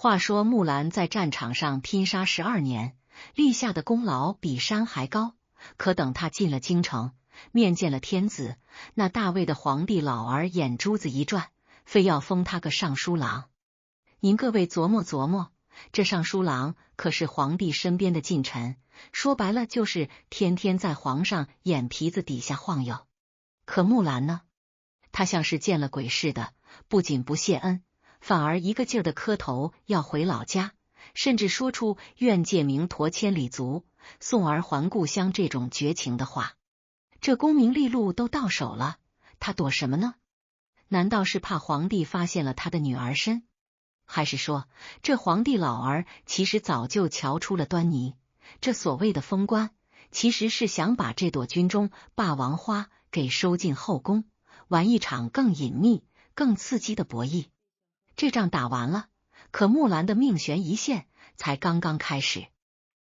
话说木兰在战场上拼杀12年，立下的功劳比山还高。可等他进了京城，面见了天子，那大魏的皇帝老儿眼珠子一转，非要封他个尚书郎。您各位琢磨琢磨，这尚书郎可是皇帝身边的近臣，说白了就是天天在皇上眼皮子底下晃悠。可木兰呢？她像是见了鬼似的，不仅不谢恩，反而一个劲儿的磕头要回老家，甚至说出愿借明驼千里足，送儿还故乡这种绝情的话。这功名利禄都到手了，他躲什么呢？难道是怕皇帝发现了他的女儿身？还是说这皇帝老儿其实早就瞧出了端倪，这所谓的封官其实是想把这朵军中霸王花给收进后宫，玩一场更隐秘更刺激的博弈。这仗打完了，可木兰的命悬一线才刚刚开始。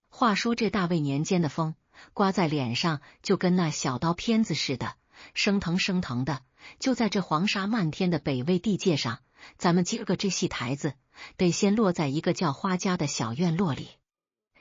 话说这大魏年间的风刮在脸上就跟那小刀片子似的，生疼生疼的。就在这黄沙漫天的北魏地界上，咱们今儿个这戏台子得先落在一个叫花家的小院落里。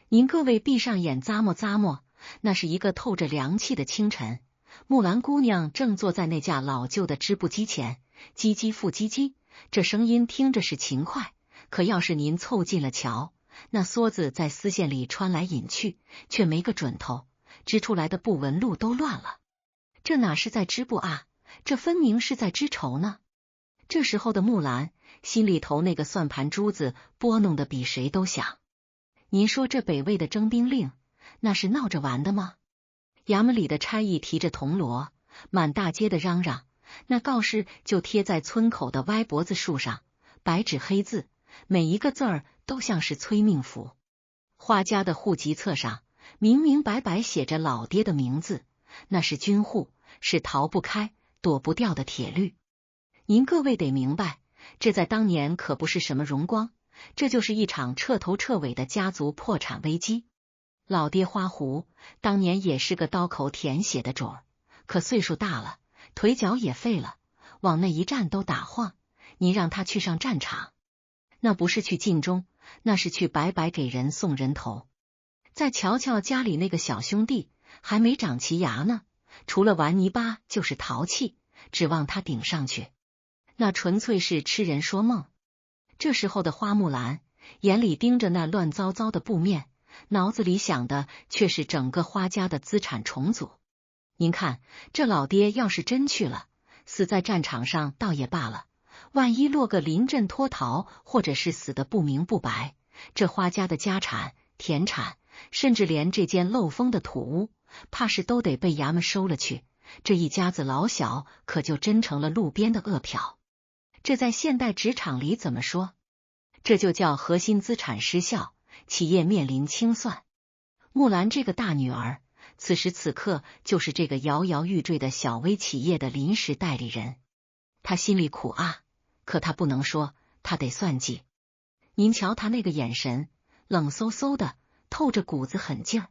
您各位闭上眼咂摸咂摸，那是一个透着凉气的清晨，木兰姑娘正坐在那架老旧的织布机前，唧唧复唧唧，这声音听着是勤快，可要是您凑近了瞧，那梭子在丝线里穿来引去，却没个准头，织出来的布纹路都乱了。这哪是在织布啊，这分明是在织绸呢。这时候的木兰心里头那个算盘珠子拨弄得比谁都响。您说这北魏的征兵令，那是闹着玩的吗？衙门里的差役提着铜锣，满大街的嚷嚷，那告示就贴在村口的歪脖子树上，白纸黑字，每一个字儿都像是催命符。花家的户籍册上明明白白写着老爹的名字，那是军户，是逃不开躲不掉的铁律。您各位得明白，这在当年可不是什么荣光，这就是一场彻头彻尾的家族破产危机。老爹花胡当年也是个刀口舔血的种儿，可岁数大了，腿脚也废了，往那一站都打晃。您让他去上战场，那不是去尽忠，那是去白白给人送人头。再瞧瞧家里那个小兄弟，还没长齐牙呢，除了玩泥巴就是淘气，指望他顶上去，那纯粹是痴人说梦。这时候的花木兰眼里盯着那乱糟糟的布面，脑子里想的却是整个花家的资产重组。您看，这老爹要是真去了，死在战场上倒也罢了，万一落个临阵脱逃，或者是死的不明不白，这花家的家产田产，甚至连这间漏风的土屋，怕是都得被衙门收了去。这一家子老小可就真成了路边的饿殍。这在现代职场里怎么说？这就叫核心资产失效，企业面临清算。木兰这个大女儿，此时此刻就是这个摇摇欲坠的小微企业的临时代理人。她心里苦啊，可她不能说，她得算计。您瞧她那个眼神，冷飕飕的，透着股子狠劲儿。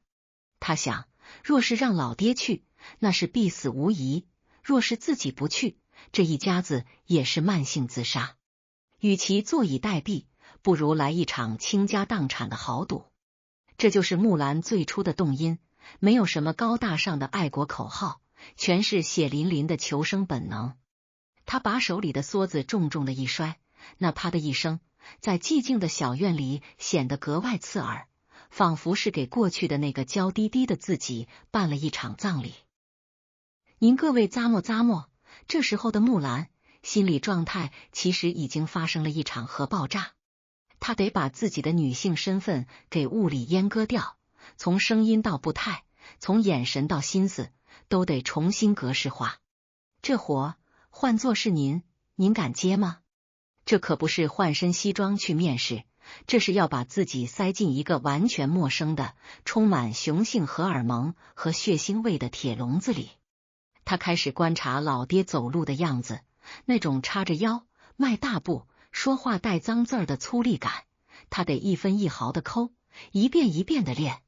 她想，若是让老爹去，那是必死无疑；若是自己不去，这一家子也是慢性自杀。与其坐以待毙，不如来一场倾家荡产的豪赌。这就是木兰最初的动因，没有什么高大上的爱国口号，全是血淋淋的求生本能。他把手里的梭子重重的一摔，那啪的一声，在寂静的小院里显得格外刺耳，仿佛是给过去的那个娇滴滴的自己办了一场葬礼。您各位咂摸咂摸，这时候的木兰心理状态其实已经发生了一场核爆炸。她得把自己的女性身份给物理阉割掉，从声音到步态，从眼神到心思，都得重新格式化。这活换作是您敢接吗？这可不是换身西装去面试，这是要把自己塞进一个完全陌生的、充满雄性荷尔蒙和血腥味的铁笼子里。他开始观察老爹走路的样子，那种叉着腰、迈大步、说话带脏字儿的粗粝感，他得一分一毫的抠，一遍一遍的练。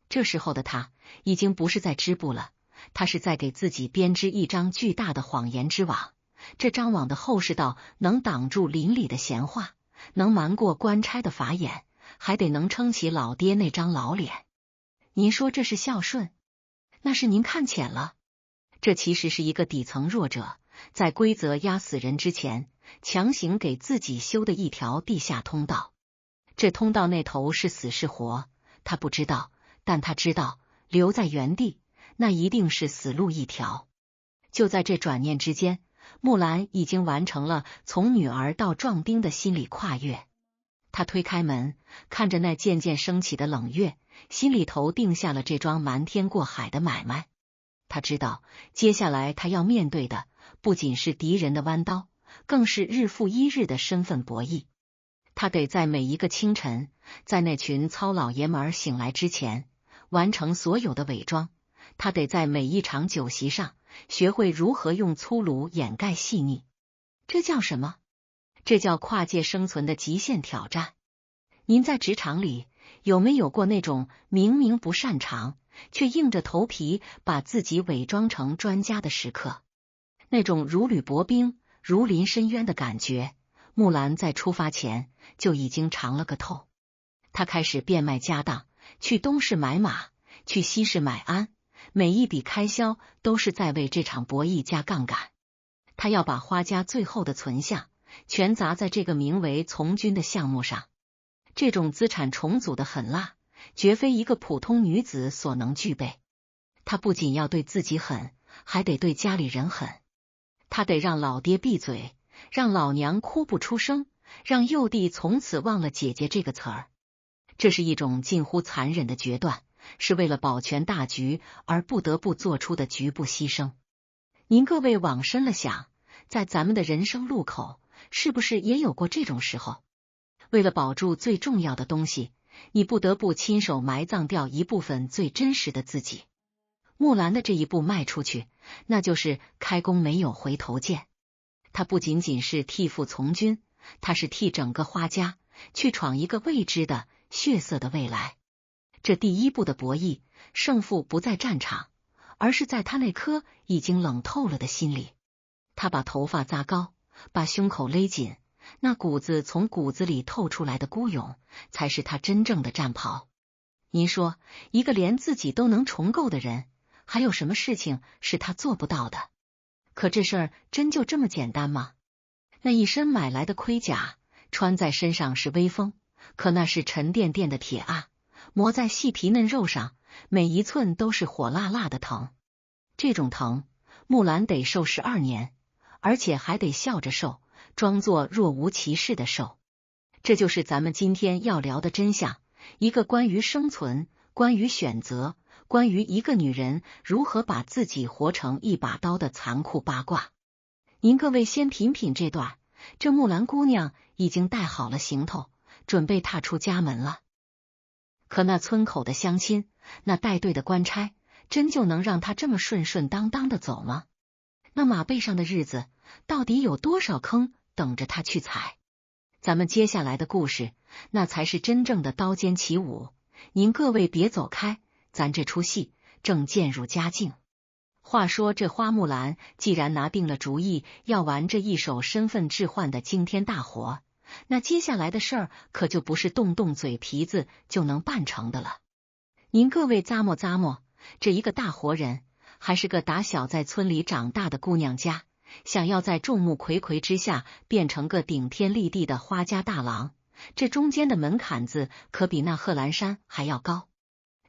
这时候的他已经不是在织布了，他是在给自己编织一张巨大的谎言之网。这张网的厚实到能挡住邻里的闲话，能瞒过官差的法眼，还得能撑起老爹那张老脸。您说这是孝顺？那是您看浅了。这其实是一个底层弱者在规则压死人之前，强行给自己修的一条地下通道。这通道那头是死是活，他不知道，但他知道留在原地，那一定是死路一条。就在这转念之间，木兰已经完成了从女儿到壮丁的心理跨越。他推开门，看着那渐渐升起的冷月，心里头定下了这桩瞒天过海的买卖。他知道，接下来他要面对的不仅是敌人的弯刀，更是日复一日的身份博弈。他得在每一个清晨，在那群糙老爷们儿醒来之前，完成所有的伪装。他得在每一场酒席上，学会如何用粗鲁掩盖细腻。这叫什么？这叫跨界生存的极限挑战。您在职场里有没有过那种明明不擅长，却硬着头皮把自己伪装成专家的时刻？那种如履薄冰、如临深渊的感觉，木兰在出发前就已经尝了个透。他开始变卖家当，去东市买马，去西市买鞍，每一笔开销都是在为这场博弈加杠杆。他要把花家最后的存项全砸在这个名为从军的项目上。这种资产重组的狠辣，绝非一个普通女子所能具备。她不仅要对自己狠，还得对家里人狠。她得让老爹闭嘴，让老娘哭不出声，让幼弟从此忘了姐姐这个词儿。这是一种近乎残忍的决断，是为了保全大局而不得不做出的局部牺牲。您各位往深了想，在咱们的人生路口，是不是也有过这种时候？为了保住最重要的东西，你不得不亲手埋葬掉一部分最真实的自己。木兰的这一步迈出去，那就是开弓没有回头箭。他不仅仅是替父从军，他是替整个花家去闯一个未知的血色的未来。这第一步的博弈，胜负不在战场，而是在他那颗已经冷透了的心里。他把头发扎高，把胸口勒紧，那股子从骨子里透出来的孤勇，才是他真正的战袍。您说，一个连自己都能重构的人，还有什么事情是他做不到的？可这事儿真就这么简单吗？那一身买来的盔甲，穿在身上是威风，可那是沉甸甸的铁啊，磨在细皮嫩肉上，每一寸都是火辣辣的疼。这种疼，木兰得受12年，而且还得笑着受，装作若无其事的受。这就是咱们今天要聊的真相，一个关于生存、关于选择、关于一个女人如何把自己活成一把刀的残酷八卦。您各位先品品这段，这木兰姑娘已经带好了行头，准备踏出家门了。可那村口的乡亲，那带队的官差，真就能让她这么顺顺当当的走吗？那马背上的日子，到底有多少坑等着她去踩？咱们接下来的故事，那才是真正的刀尖起舞。您各位别走开，咱这出戏正渐入佳境。话说这花木兰既然拿定了主意要玩这一手身份置换的惊天大活，那接下来的事儿可就不是动动嘴皮子就能办成的了。您各位咂摸咂摸，这一个大活人，还是个打小在村里长大的姑娘家，想要在众目睽睽之下变成个顶天立地的花家大郎，这中间的门槛子可比那贺兰山还要高。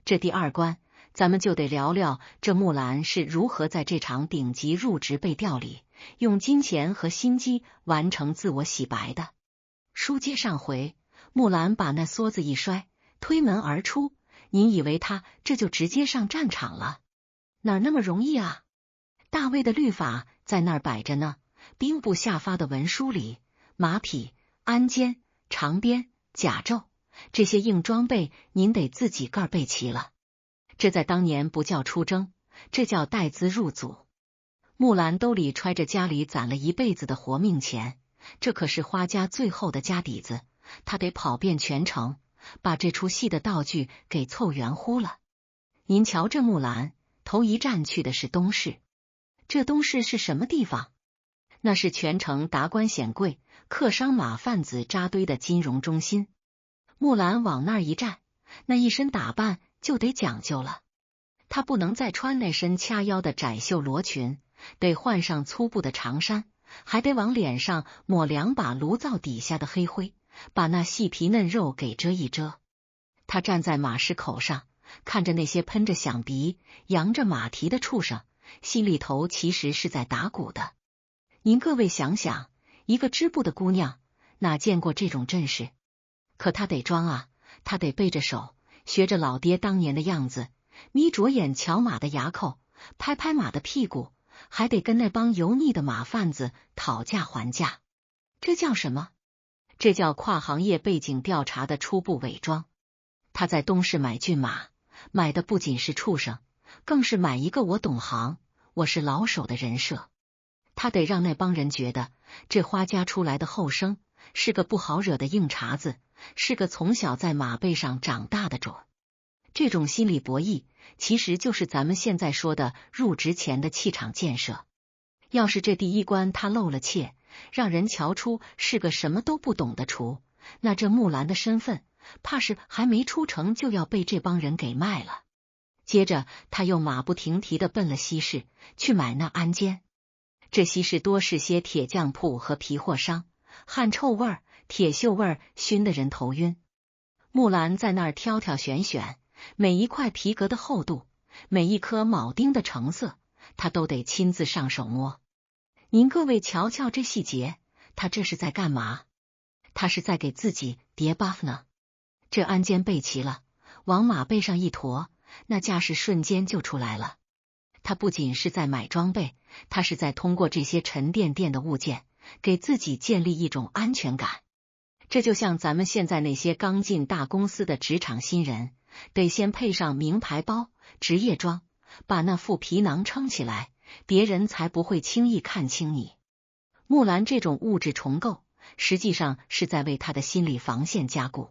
这第二关，咱们就得聊聊这木兰是如何在这场顶级入职背调里，用金钱和心机完成自我洗白的。书接上回，木兰把那梭子一摔，推门而出。您以为他这就直接上战场了？哪那么容易啊？大魏的律法在那儿摆着呢，兵部下发的文书里，马匹、鞍鞯、长鞭、甲胄这些硬装备，您得自己个儿备齐了。这在当年不叫出征，这叫带资入组。木兰兜里揣着家里攒了一辈子的活命钱，这可是花家最后的家底子，他得跑遍全城，把这出戏的道具给凑圆乎了。您瞧这木兰，头一站去的是东市。这东市是什么地方？那是全城达官显贵、客商马贩子扎堆的金融中心。木兰往那儿一站，那一身打扮就得讲究了。她不能再穿那身掐腰的窄袖罗裙，得换上粗布的长衫，还得往脸上抹2把炉灶底下的黑灰，把那细皮嫩肉给遮一遮。她站在马市口上，看着那些喷着响鼻、扬着马蹄的畜生，心里头其实是在打鼓的。您各位想想，一个织布的姑娘哪见过这种阵势？可她得装啊，她得背着手，学着老爹当年的样子，眯着眼瞧马的牙口，拍拍马的屁股，还得跟那帮油腻的马贩子讨价还价。这叫什么？这叫跨行业背景调查的初步伪装。他在东市买骏马，买的不仅是畜生，更是买一个我懂行，我是老手的人设。他得让那帮人觉得这花家出来的后生是个不好惹的硬茬子，是个从小在马背上长大的种。这种心理博弈其实就是咱们现在说的入职前的气场建设。要是这第一关他露了怯，让人瞧出是个什么都不懂的厨，那这木兰的身份怕是还没出城就要被这帮人给卖了。接着他又马不停蹄地奔了西市去买那鞍鞯。这西市多是些铁匠铺和皮货商，汗臭味儿、铁锈味儿熏得人头晕。木兰在那儿挑挑选选，每一块皮革的厚度，每一颗铆钉的成色，他都得亲自上手摸。您各位瞧瞧这细节，他这是在干嘛？他是在给自己叠 buff 呢。这鞍鞯备齐了，往马背上一驮，那架势瞬间就出来了。他不仅是在买装备，他是在通过这些沉甸甸的物件，给自己建立一种安全感。这就像咱们现在那些刚进大公司的职场新人，得先配上名牌包、职业装，把那副皮囊撑起来，别人才不会轻易看清你。木兰这种物质重构，实际上是在为他的心理防线加固。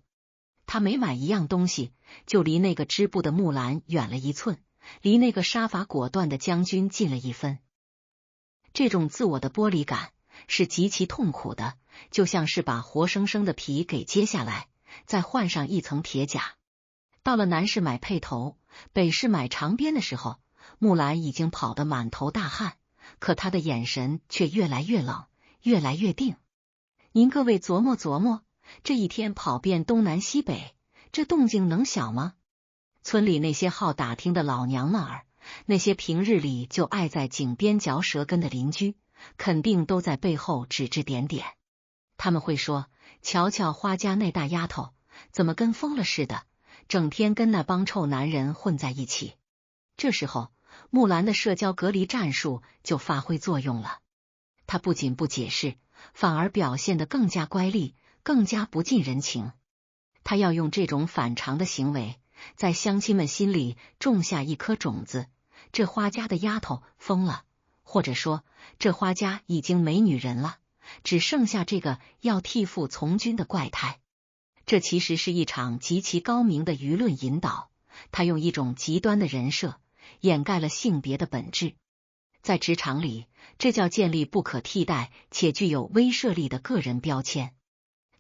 他每买一样东西，就离那个织布的木兰远了1寸，离那个杀伐果断的将军近了1分。这种自我的剥离感是极其痛苦的，就像是把活生生的皮给揭下来，再换上一层铁甲。到了南市买辔头，北市买长鞭的时候，木兰已经跑得满头大汗，可他的眼神却越来越冷，越来越定。您各位琢磨琢磨，这一天跑遍东南西北，这动静能小吗？村里那些好打听的老娘们儿，那些平日里就爱在井边嚼舌根的邻居，肯定都在背后指指点点。他们会说，瞧瞧花家那大丫头，怎么跟疯了似的，整天跟那帮臭男人混在一起。这时候木兰的社交隔离战术就发挥作用了。她不仅不解释，反而表现得更加乖戾，更加不近人情。她要用这种反常的行为，在乡亲们心里种下一颗种子，这花家的丫头疯了，或者说这花家已经没女人了，只剩下这个要替父从军的怪胎。这其实是一场极其高明的舆论引导，他用一种极端的人设掩盖了性别的本质。在职场里，这叫建立不可替代且具有威慑力的个人标签。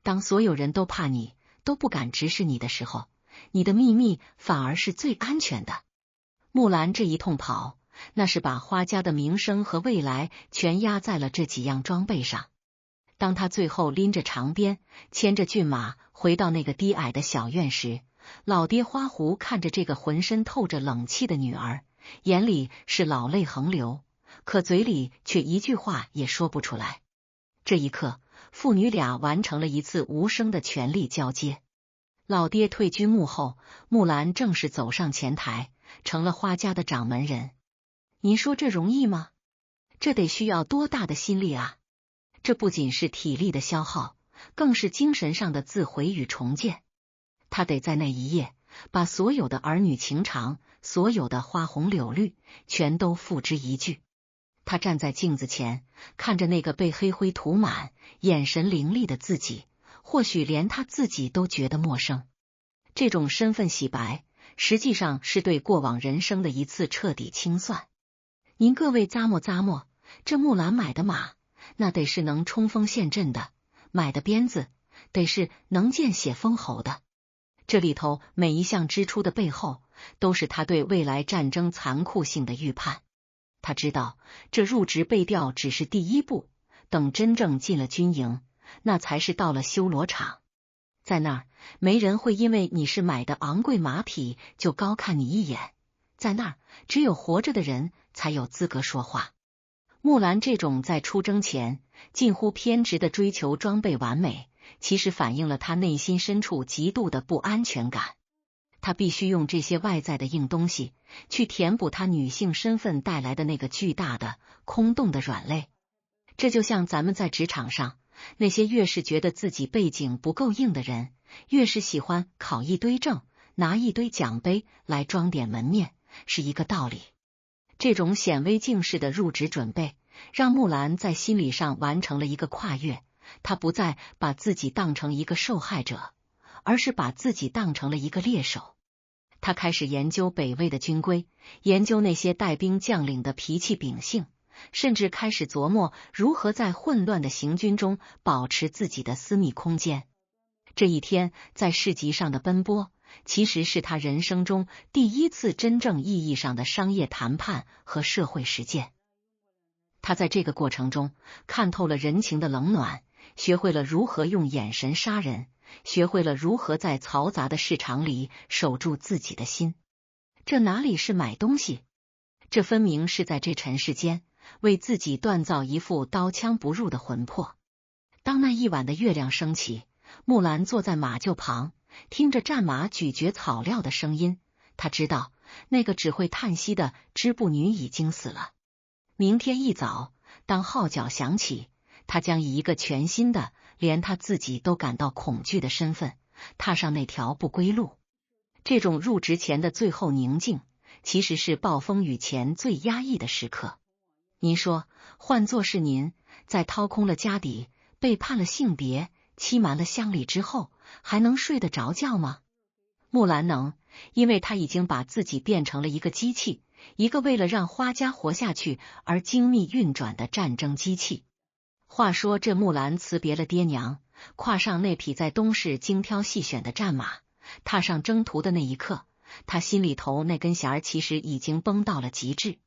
当所有人都怕你，都不敢直视你的时候，你的秘密反而是最安全的。木兰这一通跑，那是把花家的名声和未来全压在了这几样装备上。当他最后拎着长鞭，牵着骏马回到那个低矮的小院时，老爹花狐看着这个浑身透着冷气的女儿，眼里是老泪横流，可嘴里却一句话也说不出来。这一刻，父女俩完成了一次无声的权力交接。老爹退居幕后，木兰正式走上前台，成了花家的掌门人。您说这容易吗？这得需要多大的心力啊！这不仅是体力的消耗，更是精神上的自毁与重建。他得在那一夜，把所有的儿女情长，所有的花红柳绿，全都付之一炬。他站在镜子前，看着那个被黑灰涂满、眼神凌厉的自己，或许连他自己都觉得陌生。这种身份洗白，实际上是对过往人生的一次彻底清算。您各位咂摸咂摸，这木兰买的马，那得是能冲锋陷阵的；买的鞭子得是能见血封喉的。这里头每一项支出的背后，都是他对未来战争残酷性的预判。他知道，这入职备调只是第一步，等真正进了军营，那才是到了修罗场。在那儿，没人会因为你是买的昂贵马匹就高看你一眼。在那儿，只有活着的人才有资格说话。木兰这种在出征前近乎偏执的追求装备完美，其实反映了他内心深处极度的不安全感。他必须用这些外在的硬东西去填补他女性身份带来的那个巨大的空洞的软肋。这就像咱们在职场上，那些越是觉得自己背景不够硬的人，越是喜欢考一堆证，拿一堆奖杯来装点门面，是一个道理。这种显微镜式的入职准备，让木兰在心理上完成了一个跨越。他不再把自己当成一个受害者，而是把自己当成了一个猎手。他开始研究北魏的军规，研究那些带兵将领的脾气秉性，甚至开始琢磨如何在混乱的行军中保持自己的私密空间。这一天在市集上的奔波，其实是他人生中第一次真正意义上的商业谈判和社会实践。他在这个过程中看透了人情的冷暖，学会了如何用眼神杀人，学会了如何在嘈杂的市场里守住自己的心。这哪里是买东西？这分明是在这尘世间为自己锻造一副刀枪不入的魂魄。当那一晚的月亮升起，木兰坐在马厩旁，听着战马咀嚼草料的声音，他知道那个只会叹息的织布女已经死了。明天一早，当号角响起，他将以一个全新的，连他自己都感到恐惧的身份，踏上那条不归路。这种入职前的最后宁静，其实是暴风雨前最压抑的时刻。您说，换作是您，在掏空了家底，背叛了性别，欺瞒了乡里之后，还能睡得着觉吗？木兰能，因为她已经把自己变成了一个机器，一个为了让花家活下去而精密运转的战争机器。话说这木兰辞别了爹娘，跨上那匹在东市精挑细选的战马，踏上征途的那一刻，他心里头那根弦其实已经绷到了极致。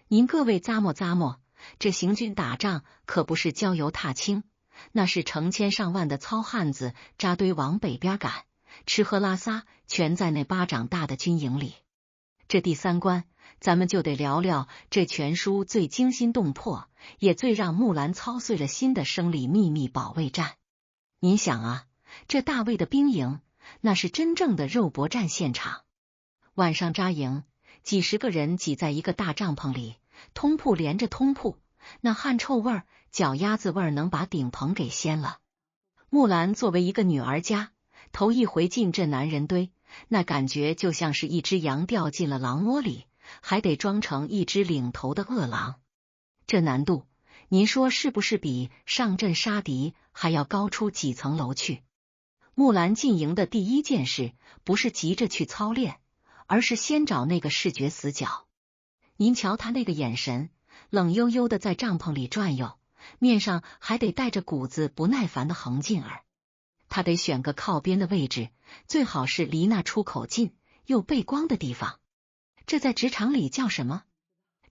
您各位咂摸咂摸，这行军打仗可不是郊游踏青，那是成千上万的糙汉子扎堆往北边赶，吃喝拉撒全在那巴掌大的军营里。这第三关，咱们就得聊聊这全书最惊心动魄，也最让木兰操碎了心的生理秘密保卫战。您想啊，这大魏的兵营，那是真正的肉搏战现场。晚上扎营，几十个人挤在一个大帐篷里，通铺连着通铺，那汗臭味儿、脚丫子味儿能把顶棚给掀了。木兰作为一个女儿家，头一回进这男人堆，那感觉就像是一只羊掉进了狼窝里，还得装成一只领头的恶狼。这难度，您说是不是比上阵杀敌还要高出几层楼去？木兰进营的第一件事，不是急着去操练，而是先找那个视觉死角。您瞧他那个眼神，冷悠悠的在帐篷里转悠，面上还得带着股子不耐烦的横劲儿。他得选个靠边的位置，最好是离那出口近又背光的地方。这在职场里叫什么？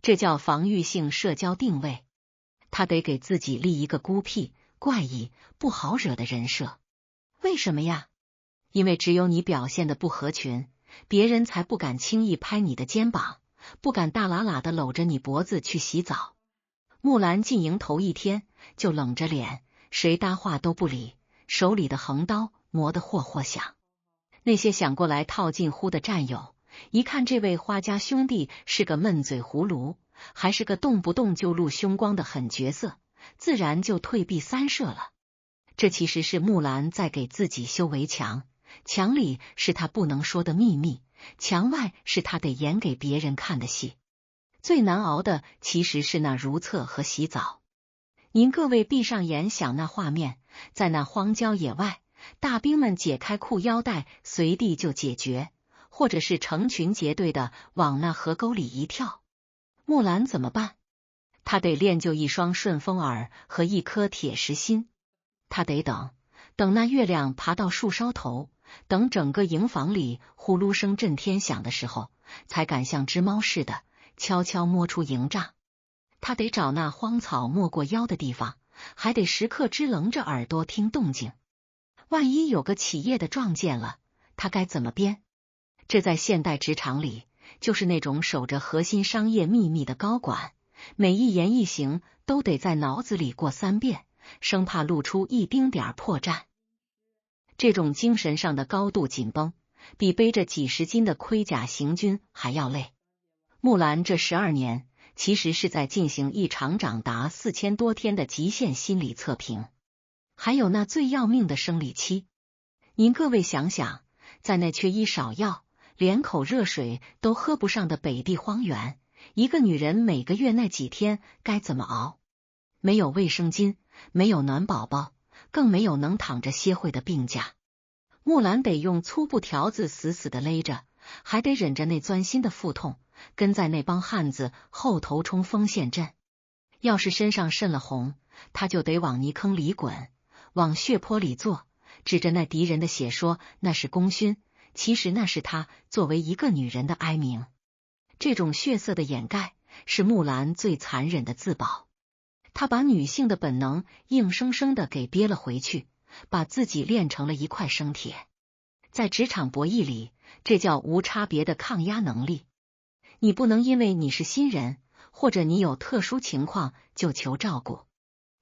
这叫防御性社交定位。他得给自己立一个孤僻、怪异、不好惹的人设。为什么呀？因为只有你表现的不合群，别人才不敢轻易拍你的肩膀，不敢大喇喇的搂着你脖子去洗澡。木兰进营头一天就冷着脸，谁搭话都不理，手里的横刀磨得霍霍响。那些想过来套近乎的战友，一看这位花家兄弟是个闷嘴葫芦，还是个动不动就露凶光的狠角色，自然就退避三舍了。这其实是木兰在给自己修围墙，墙里是他不能说的秘密，墙外是他得演给别人看的戏。最难熬的其实是那如厕和洗澡。您各位闭上眼想那画面，在那荒郊野外，大兵们解开裤腰带随地就解决，或者是成群结队的往那河沟里一跳。木兰怎么办？他得练就一双顺风耳和一颗铁石心。他得等那月亮爬到树梢头，等整个营房里呼噜声震天响的时候，才敢像只猫似的悄悄摸出营帐。他得找那荒草没过腰的地方，还得时刻支棱着耳朵听动静。万一有个企业的撞见了，他该怎么编？这在现代职场里，就是那种守着核心商业秘密的高管，每一言一行都得在脑子里过3遍，生怕露出一丁点破绽。这种精神上的高度紧绷，比背着几十斤的盔甲行军还要累。木兰这12年，其实是在进行一场长达4000多天的极限心理测评，还有那最要命的生理期。您各位想想，在那缺医少药，连口热水都喝不上的北地荒原，一个女人每个月那几天该怎么熬？没有卫生巾，没有暖宝宝，更没有能躺着歇会的病假。木兰得用粗布条子死死的勒着，还得忍着那钻心的腹痛，跟在那帮汉子后头冲锋陷阵。要是身上渗了红，他就得往泥坑里滚，往血泊里坐，指着那敌人的血说那是功勋，其实那是他作为一个女人的哀鸣。这种血色的掩盖是木兰最残忍的自保，她把女性的本能硬生生的给憋了回去，把自己练成了一块生铁。在职场博弈里，这叫无差别的抗压能力。你不能因为你是新人，或者你有特殊情况就求照顾。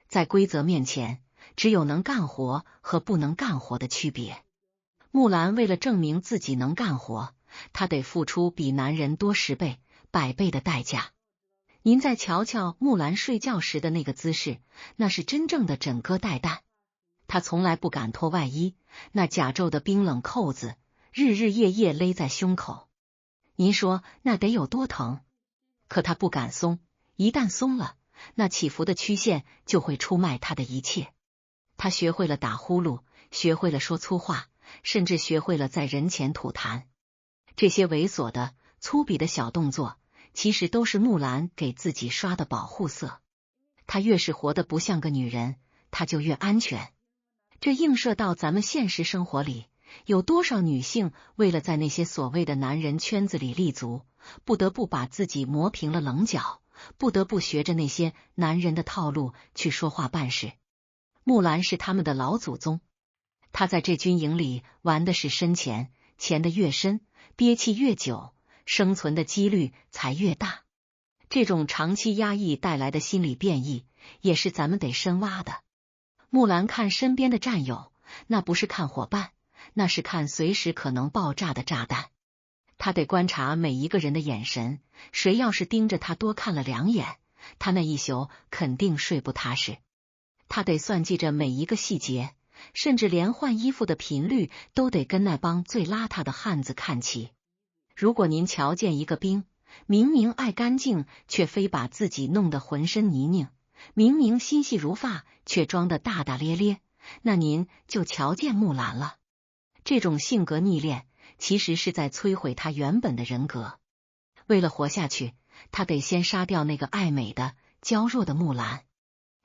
在规则面前，只有能干活和不能干活的区别。木兰为了证明自己能干活，她得付出比男人多10倍、100倍的代价。您再瞧瞧木兰睡觉时的那个姿势，那是真正的枕戈待旦。她从来不敢脱外衣，那甲胄的冰冷扣子日日夜夜勒在胸口，您说那得有多疼？可她不敢松，一旦松了，那起伏的曲线就会出卖她的一切。她学会了打呼噜，学会了说粗话，甚至学会了在人前吐痰。这些猥琐的、粗鄙的小动作，其实都是木兰给自己刷的保护色。她越是活得不像个女人，她就越安全。这映射到咱们现实生活里，有多少女性为了在那些所谓的男人圈子里立足，不得不把自己磨平了棱角，不得不学着那些男人的套路去说话办事。木兰是他们的老祖宗，她在这军营里玩的是深钱，潜得越深，憋气越久，生存的几率才越大。这种长期压抑带来的心理变异，也是咱们得深挖的。木兰看身边的战友，那不是看伙伴，那是看随时可能爆炸的炸弹。他得观察每一个人的眼神，谁要是盯着他多看了2眼，他那一宿肯定睡不踏实。他得算计着每一个细节，甚至连换衣服的频率都得跟那帮最邋遢的汉子看齐。如果您瞧见一个兵，明明爱干净，却非把自己弄得浑身泥泞，明明心细如发，却装得大大咧咧，那您就瞧见木兰了。这种性格逆练，其实是在摧毁他原本的人格。为了活下去，他得先杀掉那个爱美的、娇弱的木兰。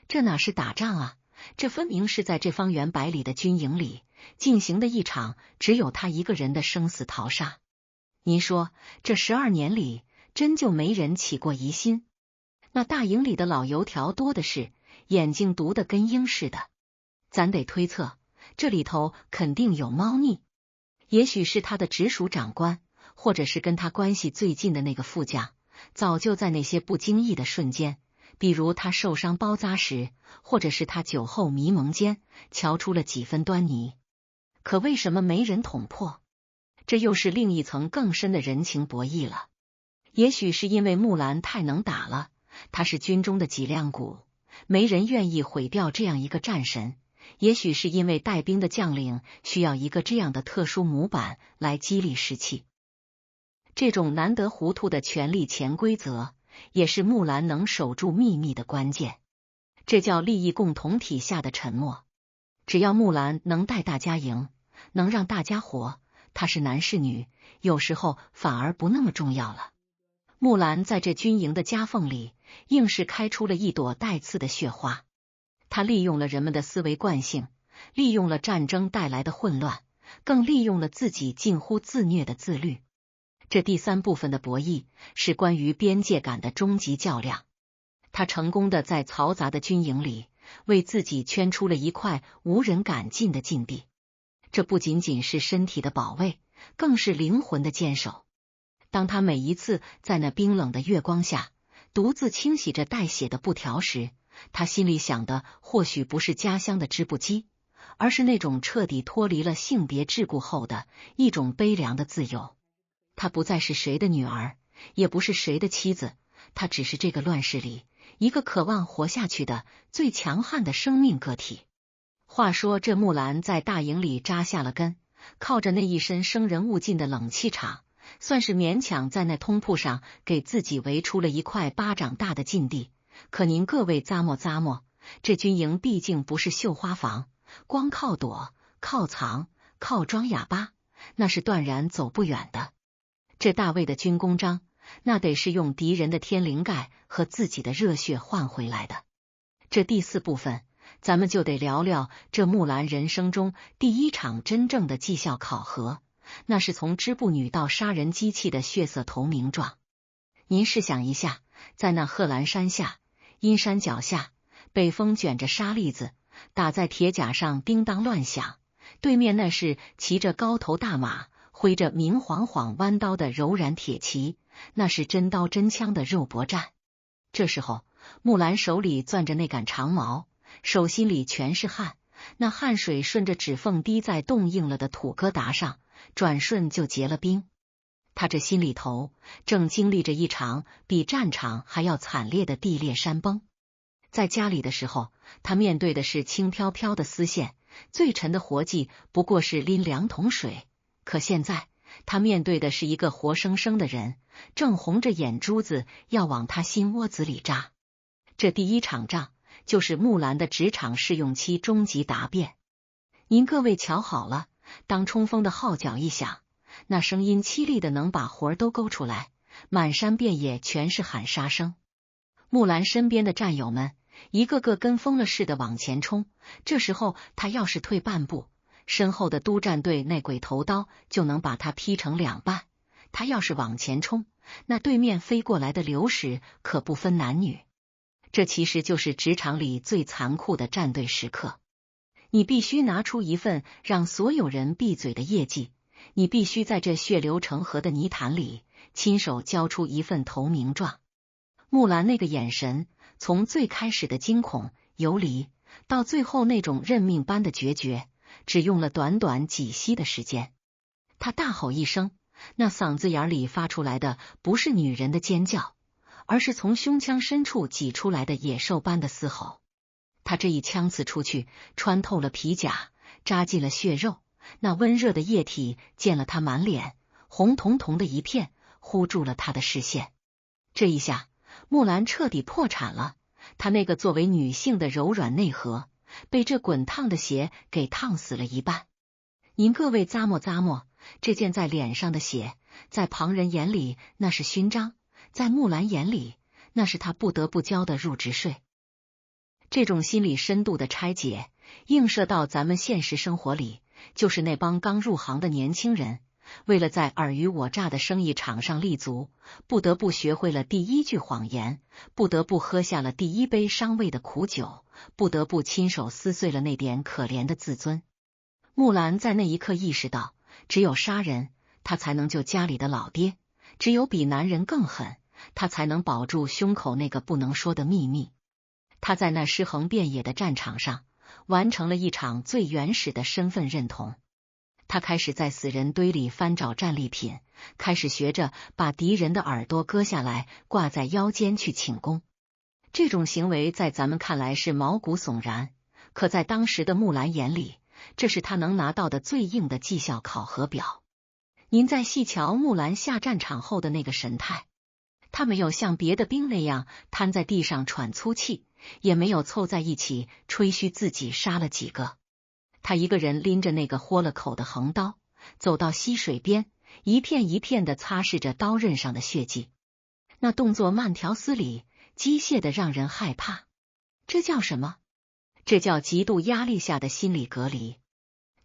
这哪是打仗啊，这分明是在这方圆百里的军营里进行的一场只有他一个人的生死淘沙。您说，这12年里，真就没人起过疑心？那大营里的老油条多的是，眼睛毒得跟鹰似的。咱得推测，这里头肯定有猫腻。也许是他的直属长官，或者是跟他关系最近的那个副将，早就在那些不经意的瞬间，比如他受伤包扎时，或者是他酒后迷蒙间，瞧出了几分端倪。可为什么没人捅破？这又是另一层更深的人情博弈了。也许是因为木兰太能打了，他是军中的脊梁骨，没人愿意毁掉这样一个战神。也许是因为带兵的将领需要一个这样的特殊模板来激励士气。这种难得糊涂的权力潜规则，也是木兰能守住秘密的关键。这叫利益共同体下的沉默。只要木兰能带大家赢，能让大家活，她是男是女，有时候反而不那么重要了。木兰在这军营的夹缝里，硬是开出了一朵带刺的血花。他利用了人们的思维惯性，利用了战争带来的混乱，更利用了自己近乎自虐的自律。这第三部分的博弈是关于边界感的终极较量。他成功的在嘈杂的军营里，为自己圈出了一块无人敢进的禁地。这不仅仅是身体的保卫，更是灵魂的坚守。当他每一次在那冰冷的月光下，独自清洗着带血的布条时，他心里想的或许不是家乡的织布机，而是那种彻底脱离了性别桎梏后的一种悲凉的自由。她不再是谁的女儿，也不是谁的妻子，她只是这个乱世里一个渴望活下去的最强悍的生命个体。话说这木兰在大营里扎下了根，靠着那一身生人勿近的冷气场，算是勉强在那通铺上给自己围出了一块巴掌大的禁地。可您各位咂摸，这军营毕竟不是绣花房，光靠躲、靠藏、靠装哑巴，那是断然走不远的。这大卫的军功章，那得是用敌人的天灵盖和自己的热血换回来的。这第四部分，咱们就得聊聊这木兰人生中第一场真正的绩效考核，那是从织布女到杀人机器的血色投名状。您试想一下，在那贺兰山下，阴山脚下，北风卷着沙粒子，打在铁甲上叮当乱响，对面那是骑着高头大马，挥着明晃晃弯刀的柔然铁骑，那是真刀真枪的肉搏战。这时候，木兰手里攥着那杆长矛，手心里全是汗，那汗水顺着指缝滴在冻硬了的土疙瘩上，转瞬就结了冰。他这心里头正经历着一场比战场还要惨烈的地裂山崩。在家里的时候，他面对的是轻飘飘的丝线，最沉的活计不过是拎2桶水。可现在，他面对的是一个活生生的人，正红着眼珠子要往他心窝子里扎。这第一场仗，就是木兰的职场试用期终极答辩。您各位瞧好了，当冲锋的号角一响，那声音凄厉的能把魂儿都勾出来，满山遍野全是喊杀声。木兰身边的战友们一个个跟疯了似的往前冲，这时候他要是退半步，身后的督战队那鬼头刀就能把他劈成2半。他要是往前冲，那对面飞过来的流矢可不分男女。这其实就是职场里最残酷的战队时刻。你必须拿出一份让所有人闭嘴的业绩，你必须在这血流成河的泥潭里亲手交出一份投名状。木兰那个眼神，从最开始的惊恐游离，到最后那种认命般的决绝，只用了短短几息的时间。他大吼一声，那嗓子眼里发出来的不是女人的尖叫，而是从胸腔深处挤出来的野兽般的嘶吼。他这一枪刺出去，穿透了皮甲，扎进了血肉，那温热的液体溅了他满脸，红彤彤的一片，糊住了他的视线。这一下，木兰彻底破产了，她那个作为女性的柔软内核，被这滚烫的血给烫死了一半。您各位咂摸，这溅在脸上的血，在旁人眼里那是勋章，在木兰眼里，那是她不得不交的入职税。这种心理深度的拆解，映射到咱们现实生活里，就是那帮刚入行的年轻人，为了在尔虞我诈的生意场上立足，不得不学会了第一句谎言，不得不喝下了第一杯伤胃的苦酒，不得不亲手撕碎了那点可怜的自尊。木兰在那一刻意识到，只有杀人，他才能救家里的老爹；只有比男人更狠，他才能保住胸口那个不能说的秘密。他在那尸横遍野的战场上，完成了一场最原始的身份认同。他开始在死人堆里翻找战利品，开始学着把敌人的耳朵割下来挂在腰间去请功。这种行为在咱们看来是毛骨悚然，可在当时的木兰眼里，这是他能拿到的最硬的绩效考核表。您再细瞧木兰下战场后的那个神态，他没有像别的兵那样瘫在地上喘粗气，也没有凑在一起吹嘘自己杀了几个。他一个人拎着那个豁了口的横刀，走到溪水边，一片一片地擦拭着刀刃上的血迹。那动作慢条斯理，机械的让人害怕。这叫什么？这叫极度压力下的心理隔离。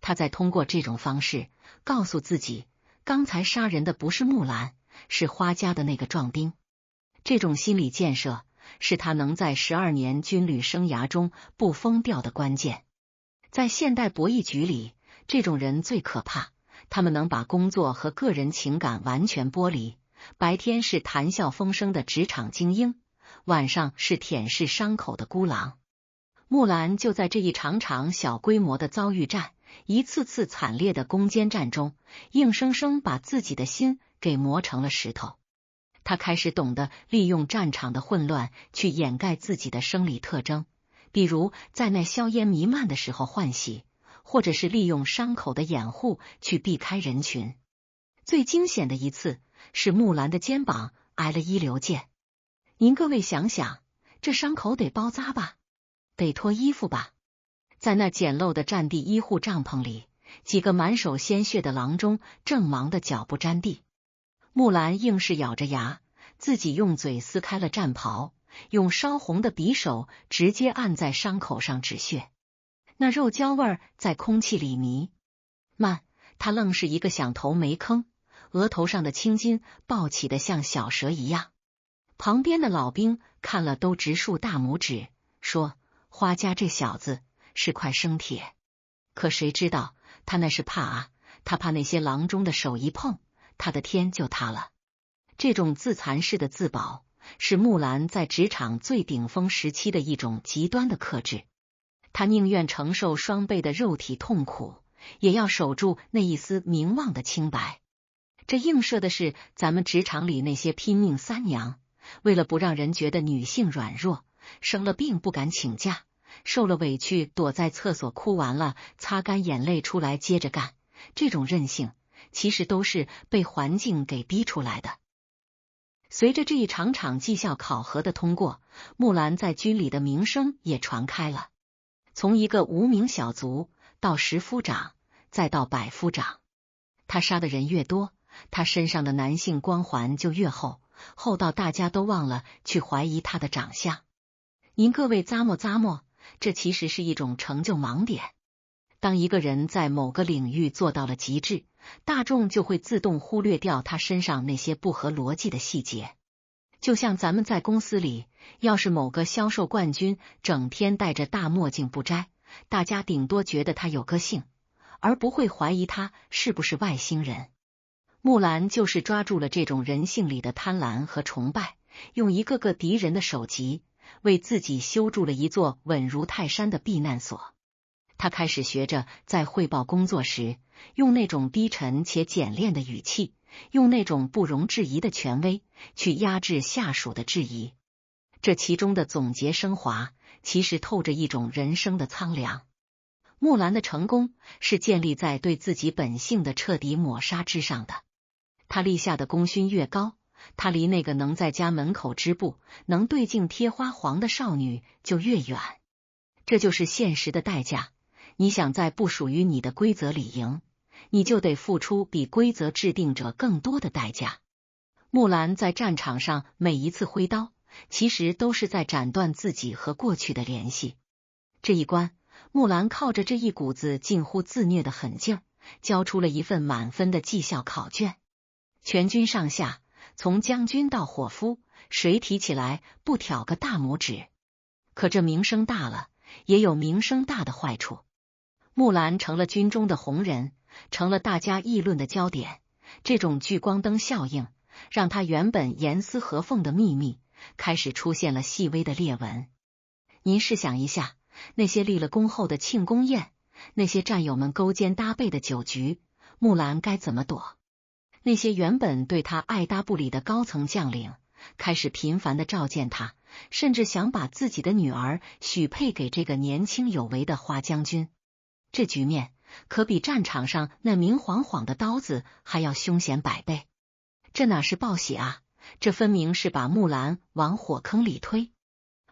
他在通过这种方式告诉自己，刚才杀人的不是木兰，是花家的那个壮丁。这种心理建设是他能在12年军旅生涯中不疯掉的关键。在现代博弈局里，这种人最可怕，他们能把工作和个人情感完全剥离，白天是谈笑风生的职场精英，晚上是舔舐伤口的孤狼。木兰就在这一场场小规模的遭遇战，一次次惨烈的攻坚战中，硬生生把自己的心给磨成了石头。他开始懂得利用战场的混乱去掩盖自己的生理特征，比如在那硝烟弥漫的时候换洗，或者是利用伤口的掩护去避开人群。最惊险的一次是木兰的肩膀挨了一流箭。您各位想想，这伤口得包扎吧，得脱衣服吧。在那简陋的战地医护帐篷里，几个满手鲜血的郎中正忙得脚不沾地。木兰硬是咬着牙，自己用嘴撕开了战袍，用烧红的匕首直接按在伤口上止血。那肉焦味在空气里弥漫，他愣是一个响头没吭，额头上的青筋暴起得像小蛇一样。旁边的老兵看了都直竖大拇指，说花家这小子是块生铁。可谁知道他那是怕啊，他怕那些郎中的手一碰，他的天就塌了。这种自残式的自保是木兰在职场最顶峰时期的一种极端的克制。他宁愿承受双倍的肉体痛苦，也要守住那一丝名望的清白。这映射的是咱们职场里那些拼命三娘，为了不让人觉得女性软弱，生了病不敢请假，受了委屈躲在厕所哭完了，擦干眼泪出来接着干。这种韧性其实都是被环境给逼出来的。随着这一场场绩效考核的通过，木兰在军里的名声也传开了。从一个无名小卒到10夫长，再到100夫长，他杀的人越多，他身上的男性光环就越厚，厚到大家都忘了去怀疑他的长相。您各位咂摸，这其实是一种成就盲点。当一个人在某个领域做到了极致，大众就会自动忽略掉他身上那些不合逻辑的细节。就像咱们在公司里，要是某个销售冠军整天戴着大墨镜不摘，大家顶多觉得他有个性，而不会怀疑他是不是外星人。木兰就是抓住了这种人性里的贪婪和崇拜，用一个个敌人的首级，为自己修筑了一座稳如泰山的避难所。他开始学着在汇报工作时，用那种低沉且简练的语气，用那种不容置疑的权威，去压制下属的质疑。这其中的总结升华，其实透着一种人生的苍凉。木兰的成功是建立在对自己本性的彻底抹杀之上的。他立下的功勋越高，他离那个能在家门口织布、能对镜贴花黄的少女就越远。这就是现实的代价。你想在不属于你的规则里赢，你就得付出比规则制定者更多的代价。木兰在战场上每一次挥刀，其实都是在斩断自己和过去的联系。这一关，木兰靠着这一股子近乎自虐的狠劲儿，交出了一份满分的绩效考卷。全军上下，从将军到伙夫，谁提起来不挑个大拇指？可这名声大了，也有名声大的坏处。木兰成了军中的红人，成了大家议论的焦点。这种聚光灯效应，让他原本严丝合缝的秘密，开始出现了细微的裂纹。您试想一下，那些立了功后的庆功宴，那些战友们勾肩搭背的酒局，木兰该怎么躲？那些原本对他爱搭不理的高层将领，开始频繁的召见他，甚至想把自己的女儿许配给这个年轻有为的花将军。这局面可比战场上那明晃晃的刀子还要凶险100倍。这哪是报喜啊，这分明是把木兰往火坑里推。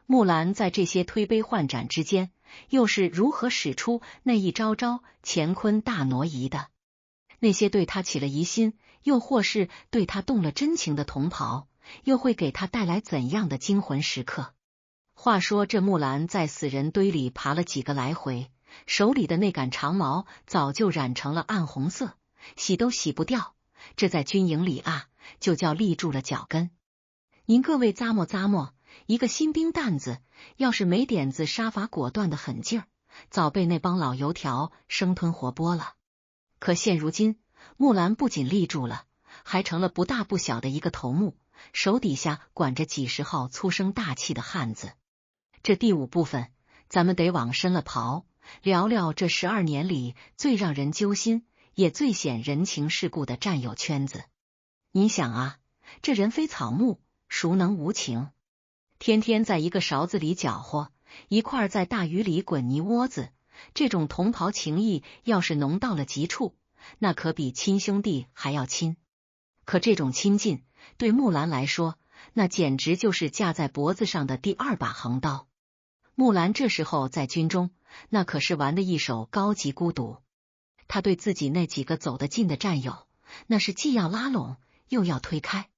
木兰在这些推杯换盏之间，又是如何使出那一招招乾坤大挪移的？那些对他起了疑心，又或是对他动了真情的同袍，又会给他带来怎样的惊魂时刻？话说这木兰在死人堆里爬了几个来回，手里的那杆长矛早就染成了暗红色，洗都洗不掉。这在军营里啊，就叫立住了脚跟。您各位咂摸咂摸，一个新兵蛋子，要是没点子杀伐果断的狠劲儿，早被那帮老油条生吞活剥了。可现如今，木兰不仅立住了，还成了不大不小的一个头目，手底下管着几十号粗声大气的汉子。这第5部分，咱们得往深了刨，聊聊这12年里最让人揪心，也最显人情世故的战友圈子。你想啊，这人非草木，孰能无情？天天在一个勺子里搅和，一块在大鱼里滚泥窝子，这种同袍情谊要是浓到了极处，那可比亲兄弟还要亲。可这种亲近，对木兰来说，那简直就是架在脖子上的第2把横刀。木兰这时候在军中，那可是玩的一手高级孤独。他对自己那几个走得近的战友，那是既要拉拢，又要推开。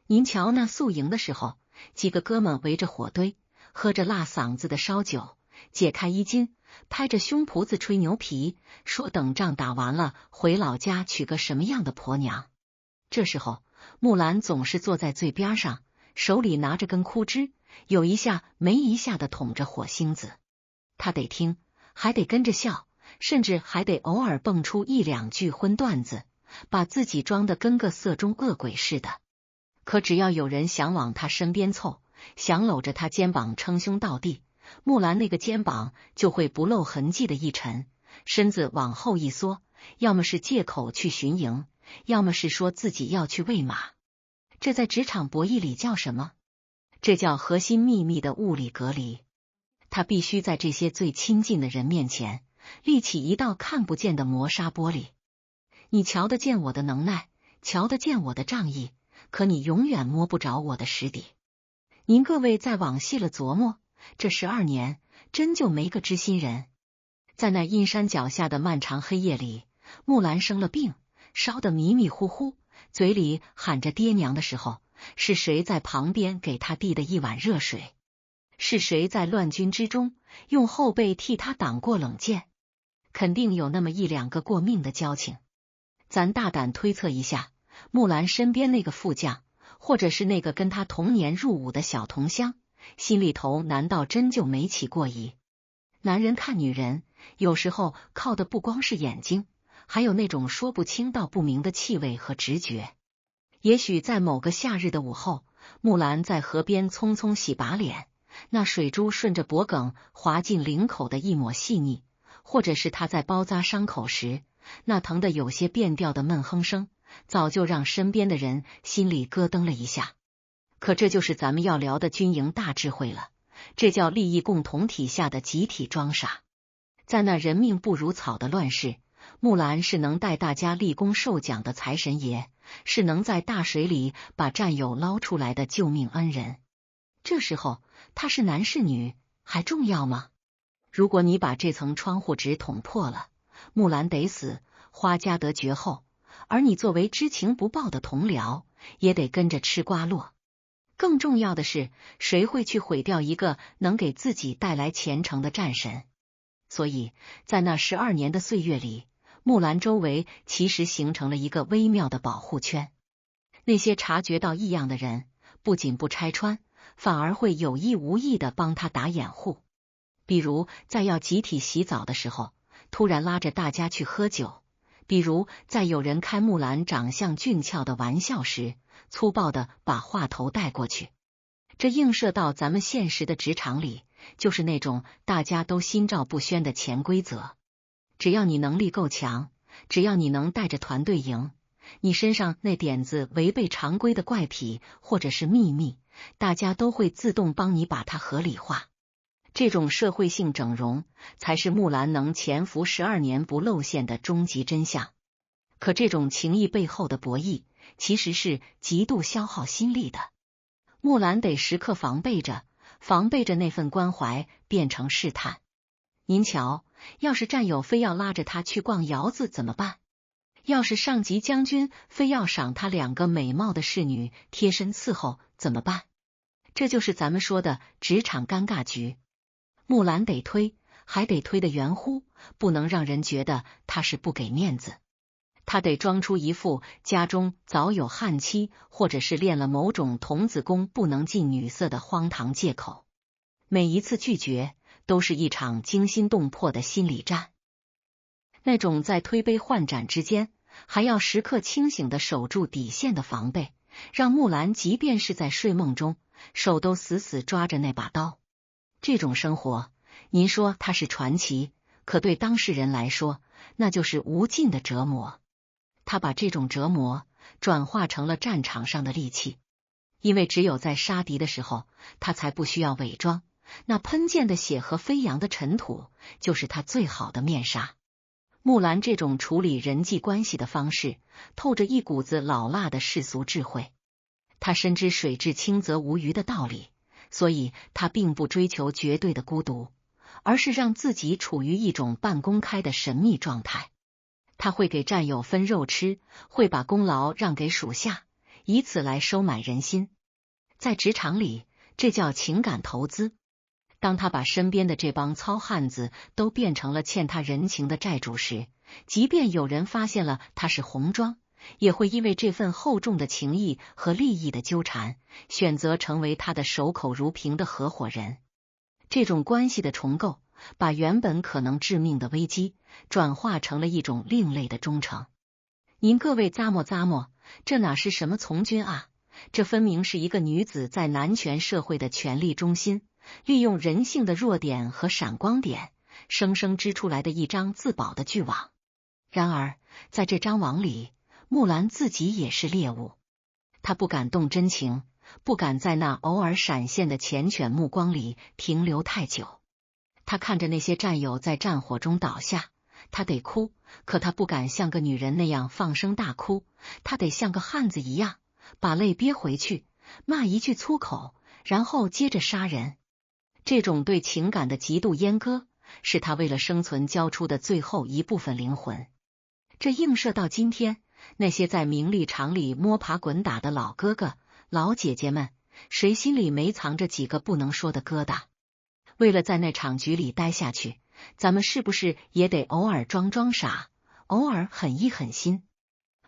您瞧那宿营的时候，几个哥们围着火堆，喝着辣嗓子的烧酒，解开衣襟，拍着胸脯子吹牛皮，说等仗打完了，回老家娶个什么样的婆娘。这时候，木兰总是坐在最边上，手里拿着根枯枝，有一下没一下的捅着火星子。他得听，还得跟着笑，甚至还得偶尔蹦出1、2句荤段子，把自己装得跟个色中恶鬼似的。可只要有人想往他身边凑，想搂着他肩膀称兄道弟，木兰那个肩膀就会不露痕迹的一沉，身子往后一缩，要么是借口去巡营，要么是说自己要去喂马。这在职场博弈里叫什么？这叫核心秘密的物理隔离。他必须在这些最亲近的人面前立起一道看不见的磨砂玻璃。你瞧得见我的能耐，瞧得见我的仗义，可你永远摸不着我的实底。您各位再往细了琢磨，这12年真就没个知心人。在那阴山脚下的漫长黑夜里，木兰生了病，烧得迷迷糊糊，嘴里喊着爹娘的时候，是谁在旁边给他递的一碗热水？是谁在乱军之中用后背替他挡过冷箭？肯定有那么1、2个过命的交情。咱大胆推测一下，木兰身边那个副将，或者是那个跟他同年入伍的小同乡，心里头难道真就没起过疑？男人看女人，有时候靠的不光是眼睛，还有那种说不清道不明的气味和直觉。也许在某个夏日的午后，木兰在河边匆匆洗把脸，那水珠顺着脖梗滑进领口的一抹细腻，或者是他在包扎伤口时，那疼得有些变调的闷哼声，早就让身边的人心里咯噔了一下。可这就是咱们要聊的军营大智慧了，这叫利益共同体下的集体装傻。在那人命不如草的乱世，木兰是能带大家立功受奖的财神爷，是能在大水里把战友捞出来的救命恩人。这时候他是男是女还重要吗？如果你把这层窗户纸捅破了，木兰得死，花家得绝后，而你作为知情不报的同僚，也得跟着吃瓜落。更重要的是，谁会去毁掉一个能给自己带来前程的战神？所以在那12年的岁月里，木兰周围其实形成了一个微妙的保护圈。那些察觉到异样的人，不仅不拆穿，反而会有意无意地帮他打掩护。比如在要集体洗澡的时候，突然拉着大家去喝酒；比如在有人开木兰长相俊俏的玩笑时，粗暴地把话头带过去。这映射到咱们现实的职场里，就是那种大家都心照不宣的潜规则。只要你能力够强，只要你能带着团队赢，你身上那点子违背常规的怪癖或者是秘密，大家都会自动帮你把它合理化。这种社会性整容，才是木兰能潜伏12年不露馅的终极真相。可这种情谊背后的博弈，其实是极度消耗心力的。木兰得时刻防备着那份关怀变成试探。您瞧，要是战友非要拉着他去逛窑子怎么办？要是上级将军非要赏他2个美貌的侍女贴身伺候怎么办？这就是咱们说的职场尴尬局。木兰得推，还得推得圆乎，不能让人觉得他是不给面子。他得装出一副家中早有悍妻，或者是练了某种童子功不能近女色的荒唐借口。每一次拒绝都是一场惊心动魄的心理战，那种在推杯换盏之间还要时刻清醒地守住底线的防备，让木兰即便是在睡梦中，手都死死抓着那把刀。这种生活，您说它是传奇，可对当事人来说，那就是无尽的折磨。他把这种折磨转化成了战场上的利器，因为只有在杀敌的时候，他才不需要伪装，那喷溅的血和飞扬的尘土就是他最好的面纱。木兰这种处理人际关系的方式，透着一股子老辣的世俗智慧。他深知水至清则无鱼的道理，所以他并不追求绝对的孤独，而是让自己处于一种半公开的神秘状态。他会给战友分肉吃，会把功劳让给属下，以此来收买人心。在职场里，这叫情感投资。当他把身边的这帮糙汉子都变成了欠他人情的债主时，即便有人发现了他是红妆，也会因为这份厚重的情谊和利益的纠缠，选择成为他的守口如瓶的合伙人。这种关系的重构，把原本可能致命的危机转化成了一种另类的忠诚。您各位咂摸咂摸，这哪是什么从军啊？这分明是一个女子在男权社会的权力中心，利用人性的弱点和闪光点，生生织出来的一张自保的巨网。然而，在这张网里，木兰自己也是猎物。她不敢动真情，不敢在那偶尔闪现的缱绻目光里停留太久。他看着那些战友在战火中倒下，他得哭，可他不敢像个女人那样放声大哭，他得像个汉子一样，把泪憋回去，骂一句粗口，然后接着杀人。这种对情感的极度阉割，是他为了生存交出的最后一部分灵魂。这映射到今天，那些在名利场里摸爬滚打的老哥哥、老姐姐们，谁心里没藏着几个不能说的疙瘩？为了在那场局里待下去，咱们是不是也得偶尔装装傻，偶尔狠一狠心？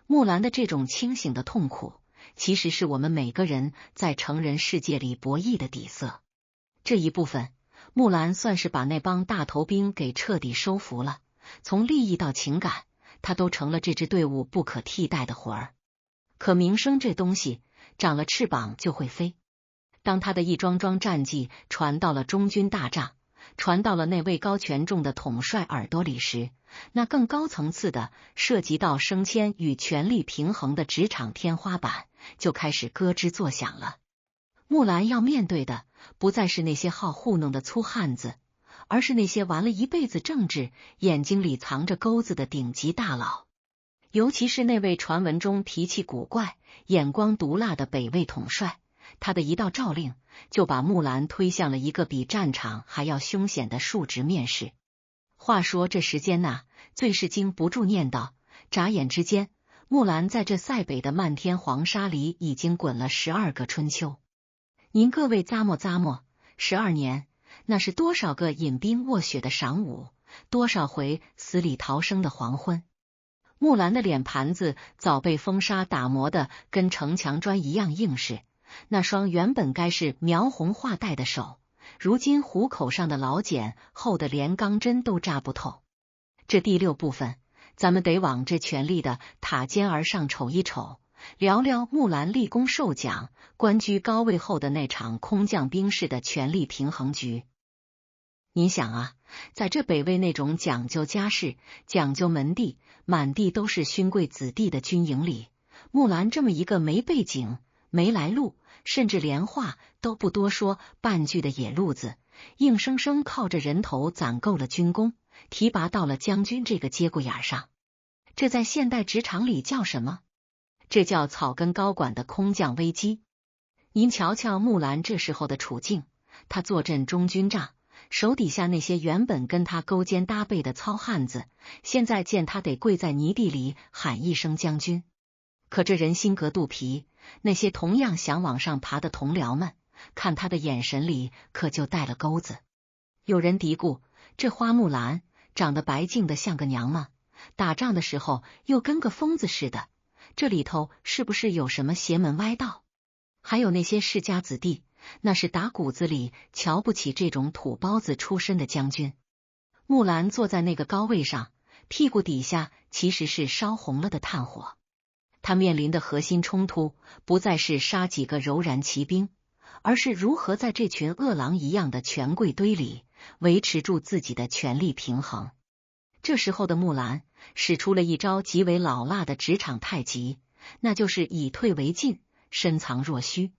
木兰的这种清醒的痛苦，其实是我们每个人在成人世界里博弈的底色。这一部分，木兰算是把那帮大头兵给彻底收服了，从利益到情感，他都成了这支队伍不可替代的活儿。可名声这东西，长了翅膀就会飞。当他的一桩桩战绩传到了中军大帐，传到了那位高权重的统帅耳朵里时，那更高层次的涉及到升迁与权力平衡的职场天花板就开始咯吱作响了。木兰要面对的不再是那些好糊弄的粗汉子，而是那些玩了一辈子政治、眼睛里藏着钩子的顶级大佬。尤其是那位传闻中脾气古怪、眼光毒辣的北魏统帅，他的一道诏令就把木兰推向了一个比战场还要凶险的述职面试。话说这时间呐，最是经不住念叨，眨眼之间，木兰在这塞北的漫天黄沙里已经滚了12个春秋。您各位咂摸咂摸，12年，那是多少个饮冰卧雪的晌午，多少回死里逃生的黄昏。木兰的脸盘子早被风沙打磨得跟城墙砖一样硬实，那双原本该是描红画带的手，如今虎口上的老茧厚得连钢针都扎不透。这第6部分，咱们得往这权力的塔尖而上瞅一瞅，聊聊木兰立功受奖、官居高位后的那场空降兵式的权力平衡局。你想啊，在这北魏那种讲究家世、讲究门第、满地都是勋贵子弟的军营里，木兰这么一个没背景、没来路，甚至连话都不多说半句的野路子，硬生生靠着人头攒够了军功，提拔到了将军这个节骨眼上。这在现代职场里叫什么？这叫草根高管的空降危机。您瞧瞧木兰这时候的处境，他坐镇中军帐，手底下那些原本跟他勾肩搭背的糙汉子，现在见他得跪在泥地里喊一声将军。可这人心隔肚皮，那些同样想往上爬的同僚们，看他的眼神里可就带了钩子。有人嘀咕，这花木兰长得白净的像个娘吗？打仗的时候又跟个疯子似的，这里头是不是有什么邪门歪道？还有那些世家子弟，那是打骨子里瞧不起这种土包子出身的将军。木兰坐在那个高位上，屁股底下其实是烧红了的炭火。他面临的核心冲突不再是杀几个柔然骑兵，而是如何在这群饿狼一样的权贵堆里维持住自己的权力平衡。这时候的木兰使出了一招极为老辣的职场太极，那就是以退为进，深藏若虚。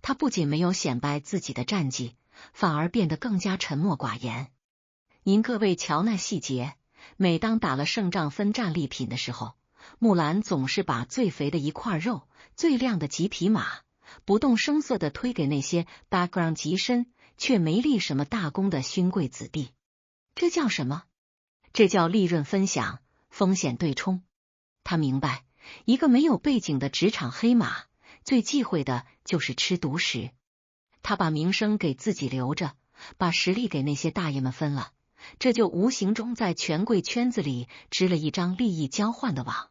他不仅没有显摆自己的战绩，反而变得更加沉默寡言。您各位瞧那细节，每当打了胜仗分战利品的时候，木兰总是把最肥的一块肉、最亮的几匹马，不动声色地推给那些 background 极深却没立什么大功的勋贵子弟。这叫什么？这叫利润分享，风险对冲。他明白，一个没有背景的职场黑马，最忌讳的就是吃独食。他把名声给自己留着，把实力给那些大爷们分了，这就无形中在权贵圈子里织了一张利益交换的网。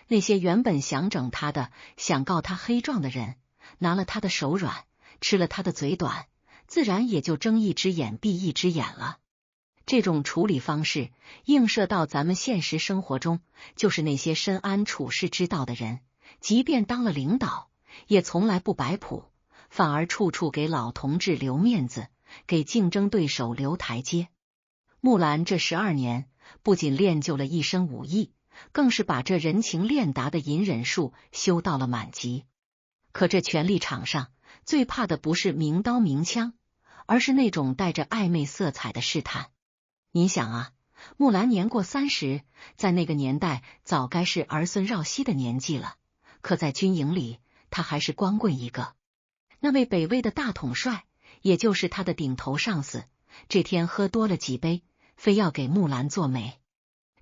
那些原本想整他的、想告他黑状的人，拿了他的手软，吃了他的嘴短，自然也就睁一只眼闭一只眼了。这种处理方式映射到咱们现实生活中，就是那些深谙处世之道的人，即便当了领导，也从来不摆谱，反而处处给老同志留面子，给竞争对手留台阶。木兰这12年不仅练就了一身武艺，更是把这人情练达的隐忍术修到了满级。可这权力场上最怕的不是明刀明枪，而是那种带着暧昧色彩的试探。你想啊，木兰年过30，在那个年代早该是儿孙绕膝的年纪了，可在军营里他还是光棍一个。那位北魏的大统帅，也就是他的顶头上司，这天喝多了几杯，非要给木兰做媒。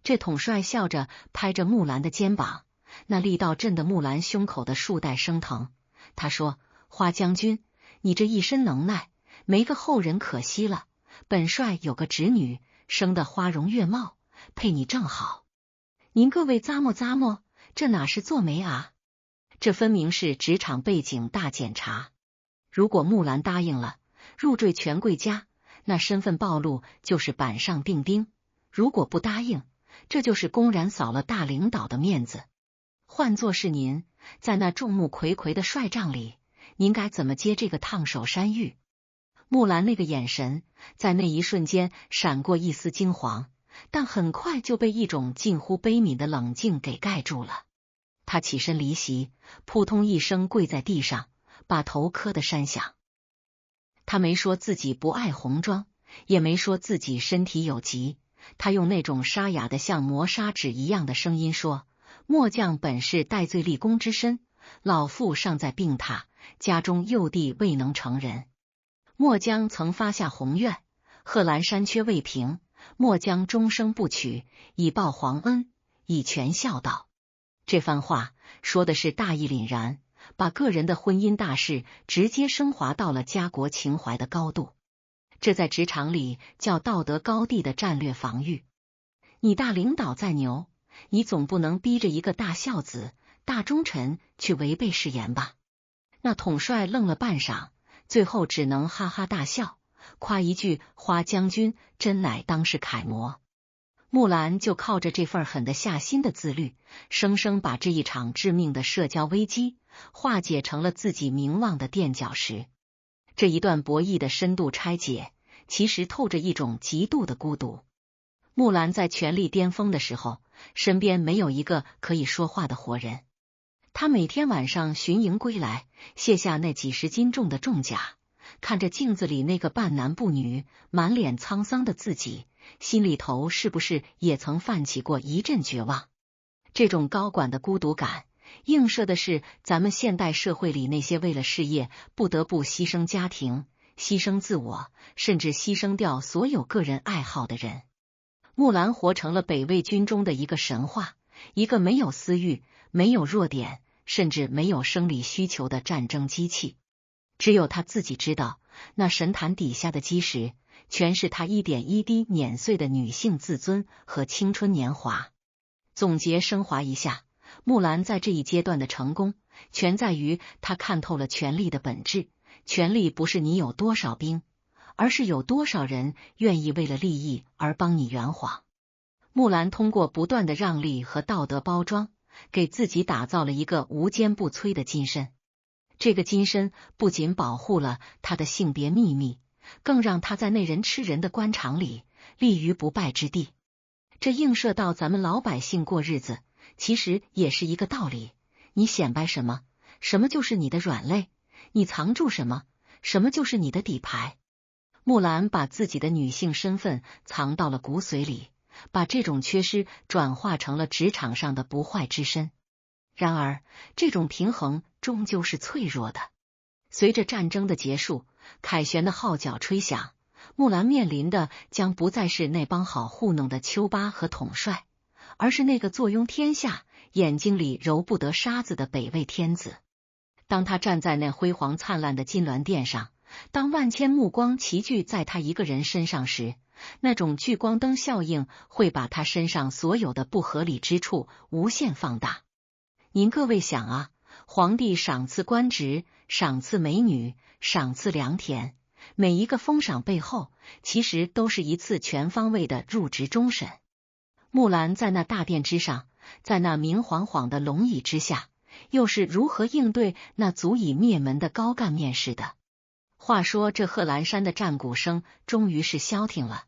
这统帅笑着拍着木兰的肩膀，那力道震得木兰胸口的束带生疼。他说，花将军，你这一身能耐，没个后人可惜了，本帅有个侄女，生得花容月貌，配你正好。您各位咂摸咂摸，这哪是做媒啊？这分明是职场背景大检查。如果木兰答应了，入赘权贵家，那身份暴露就是板上钉钉；如果不答应，这就是公然扫了大领导的面子。换作是您，在那众目睽睽的帅帐里，您该怎么接这个烫手山芋？木兰那个眼神在那一瞬间闪过一丝惊惶，但很快就被一种近乎悲悯的冷静给盖住了。他起身离席，扑通一声跪在地上，把头磕得山响。他没说自己不爱红妆，也没说自己身体有疾，他用那种沙哑的像磨砂纸一样的声音说，末将本是戴罪立功之身，老父尚在病榻，家中幼弟未能成人。末将曾发下宏愿，贺兰山缺未平，末将终生不娶，以报皇恩，以全孝道。这番话说的是大义凛然，把个人的婚姻大事直接升华到了家国情怀的高度。这在职场里叫道德高地的战略防御。你大领导再牛，你总不能逼着一个大孝子、大忠臣去违背誓言吧？那统帅愣了半晌，最后只能哈哈大笑，夸一句花将军真乃当世楷模。木兰就靠着这份狠得下心的自律，生生把这一场致命的社交危机化解成了自己名望的垫脚石。这一段博弈的深度拆解，其实透着一种极度的孤独。木兰在权力巅峰的时候，身边没有一个可以说话的活人。他每天晚上巡营归来，卸下那几十斤重的重甲，看着镜子里那个半男不女、满脸沧桑的自己，心里头是不是也曾泛起过一阵绝望？这种高管的孤独感，映射的是咱们现代社会里那些为了事业不得不牺牲家庭、牺牲自我，甚至牺牲掉所有个人爱好的人。木兰活成了北魏军中的一个神话，一个没有私欲、没有弱点，甚至没有生理需求的战争机器。只有他自己知道，那神坛底下的基石，全是他一点一滴碾碎的女性自尊和青春年华。总结升华一下，木兰在这一阶段的成功，全在于她看透了权力的本质。权力不是你有多少兵，而是有多少人愿意为了利益而帮你圆谎。木兰通过不断的让利和道德包装，给自己打造了一个无坚不摧的金身。这个金身不仅保护了她的性别秘密，更让她在那人吃人的官场里立于不败之地。这映射到咱们老百姓过日子，其实也是一个道理。你显摆什么，什么就是你的软肋；你藏住什么，什么就是你的底牌。木兰把自己的女性身份藏到了骨髓里，把这种缺失转化成了职场上的不坏之身。然而，这种平衡终究是脆弱的。随着战争的结束，凯旋的号角吹响，木兰面临的将不再是那帮好糊弄的丘巴和统帅，而是那个坐拥天下、眼睛里揉不得沙子的北魏天子。当他站在那辉煌灿烂的金銮殿上，当万千目光齐聚在他一个人身上时，那种聚光灯效应会把他身上所有的不合理之处无限放大。您各位想啊，皇帝赏赐官职，赏赐美女，赏赐良田，每一个封赏背后，其实都是一次全方位的入职终审。木兰在那大殿之上，在那明晃晃的龙椅之下，又是如何应对那足以灭门的高干面试的？话说这贺兰山的战鼓声终于是消停了，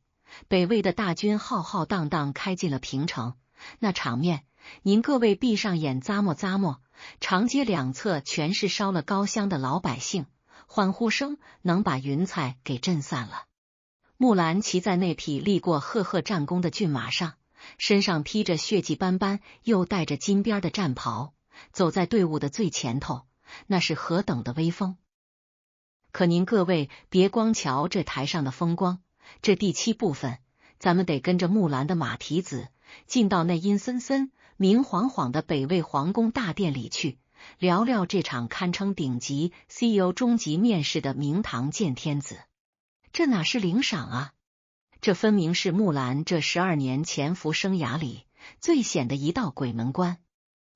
北魏的大军浩浩荡荡开进了平城，那场面，您各位闭上眼咂摸咂摸，长街两侧全是烧了高香的老百姓，欢呼声能把云彩给震散了。木兰骑在那匹立过赫赫战功的骏马上，身上披着血迹斑斑又带着金边的战袍，走在队伍的最前头，那是何等的威风！可您各位别光瞧这台上的风光，这第7部分，咱们得跟着木兰的马蹄子，进到那阴森森、明晃晃的北魏皇宫大殿里去，聊聊这场堪称顶级 CEO 终极面试的明堂见天子。这哪是领赏啊？这分明是木兰这12年潜伏生涯里最险的一道鬼门关。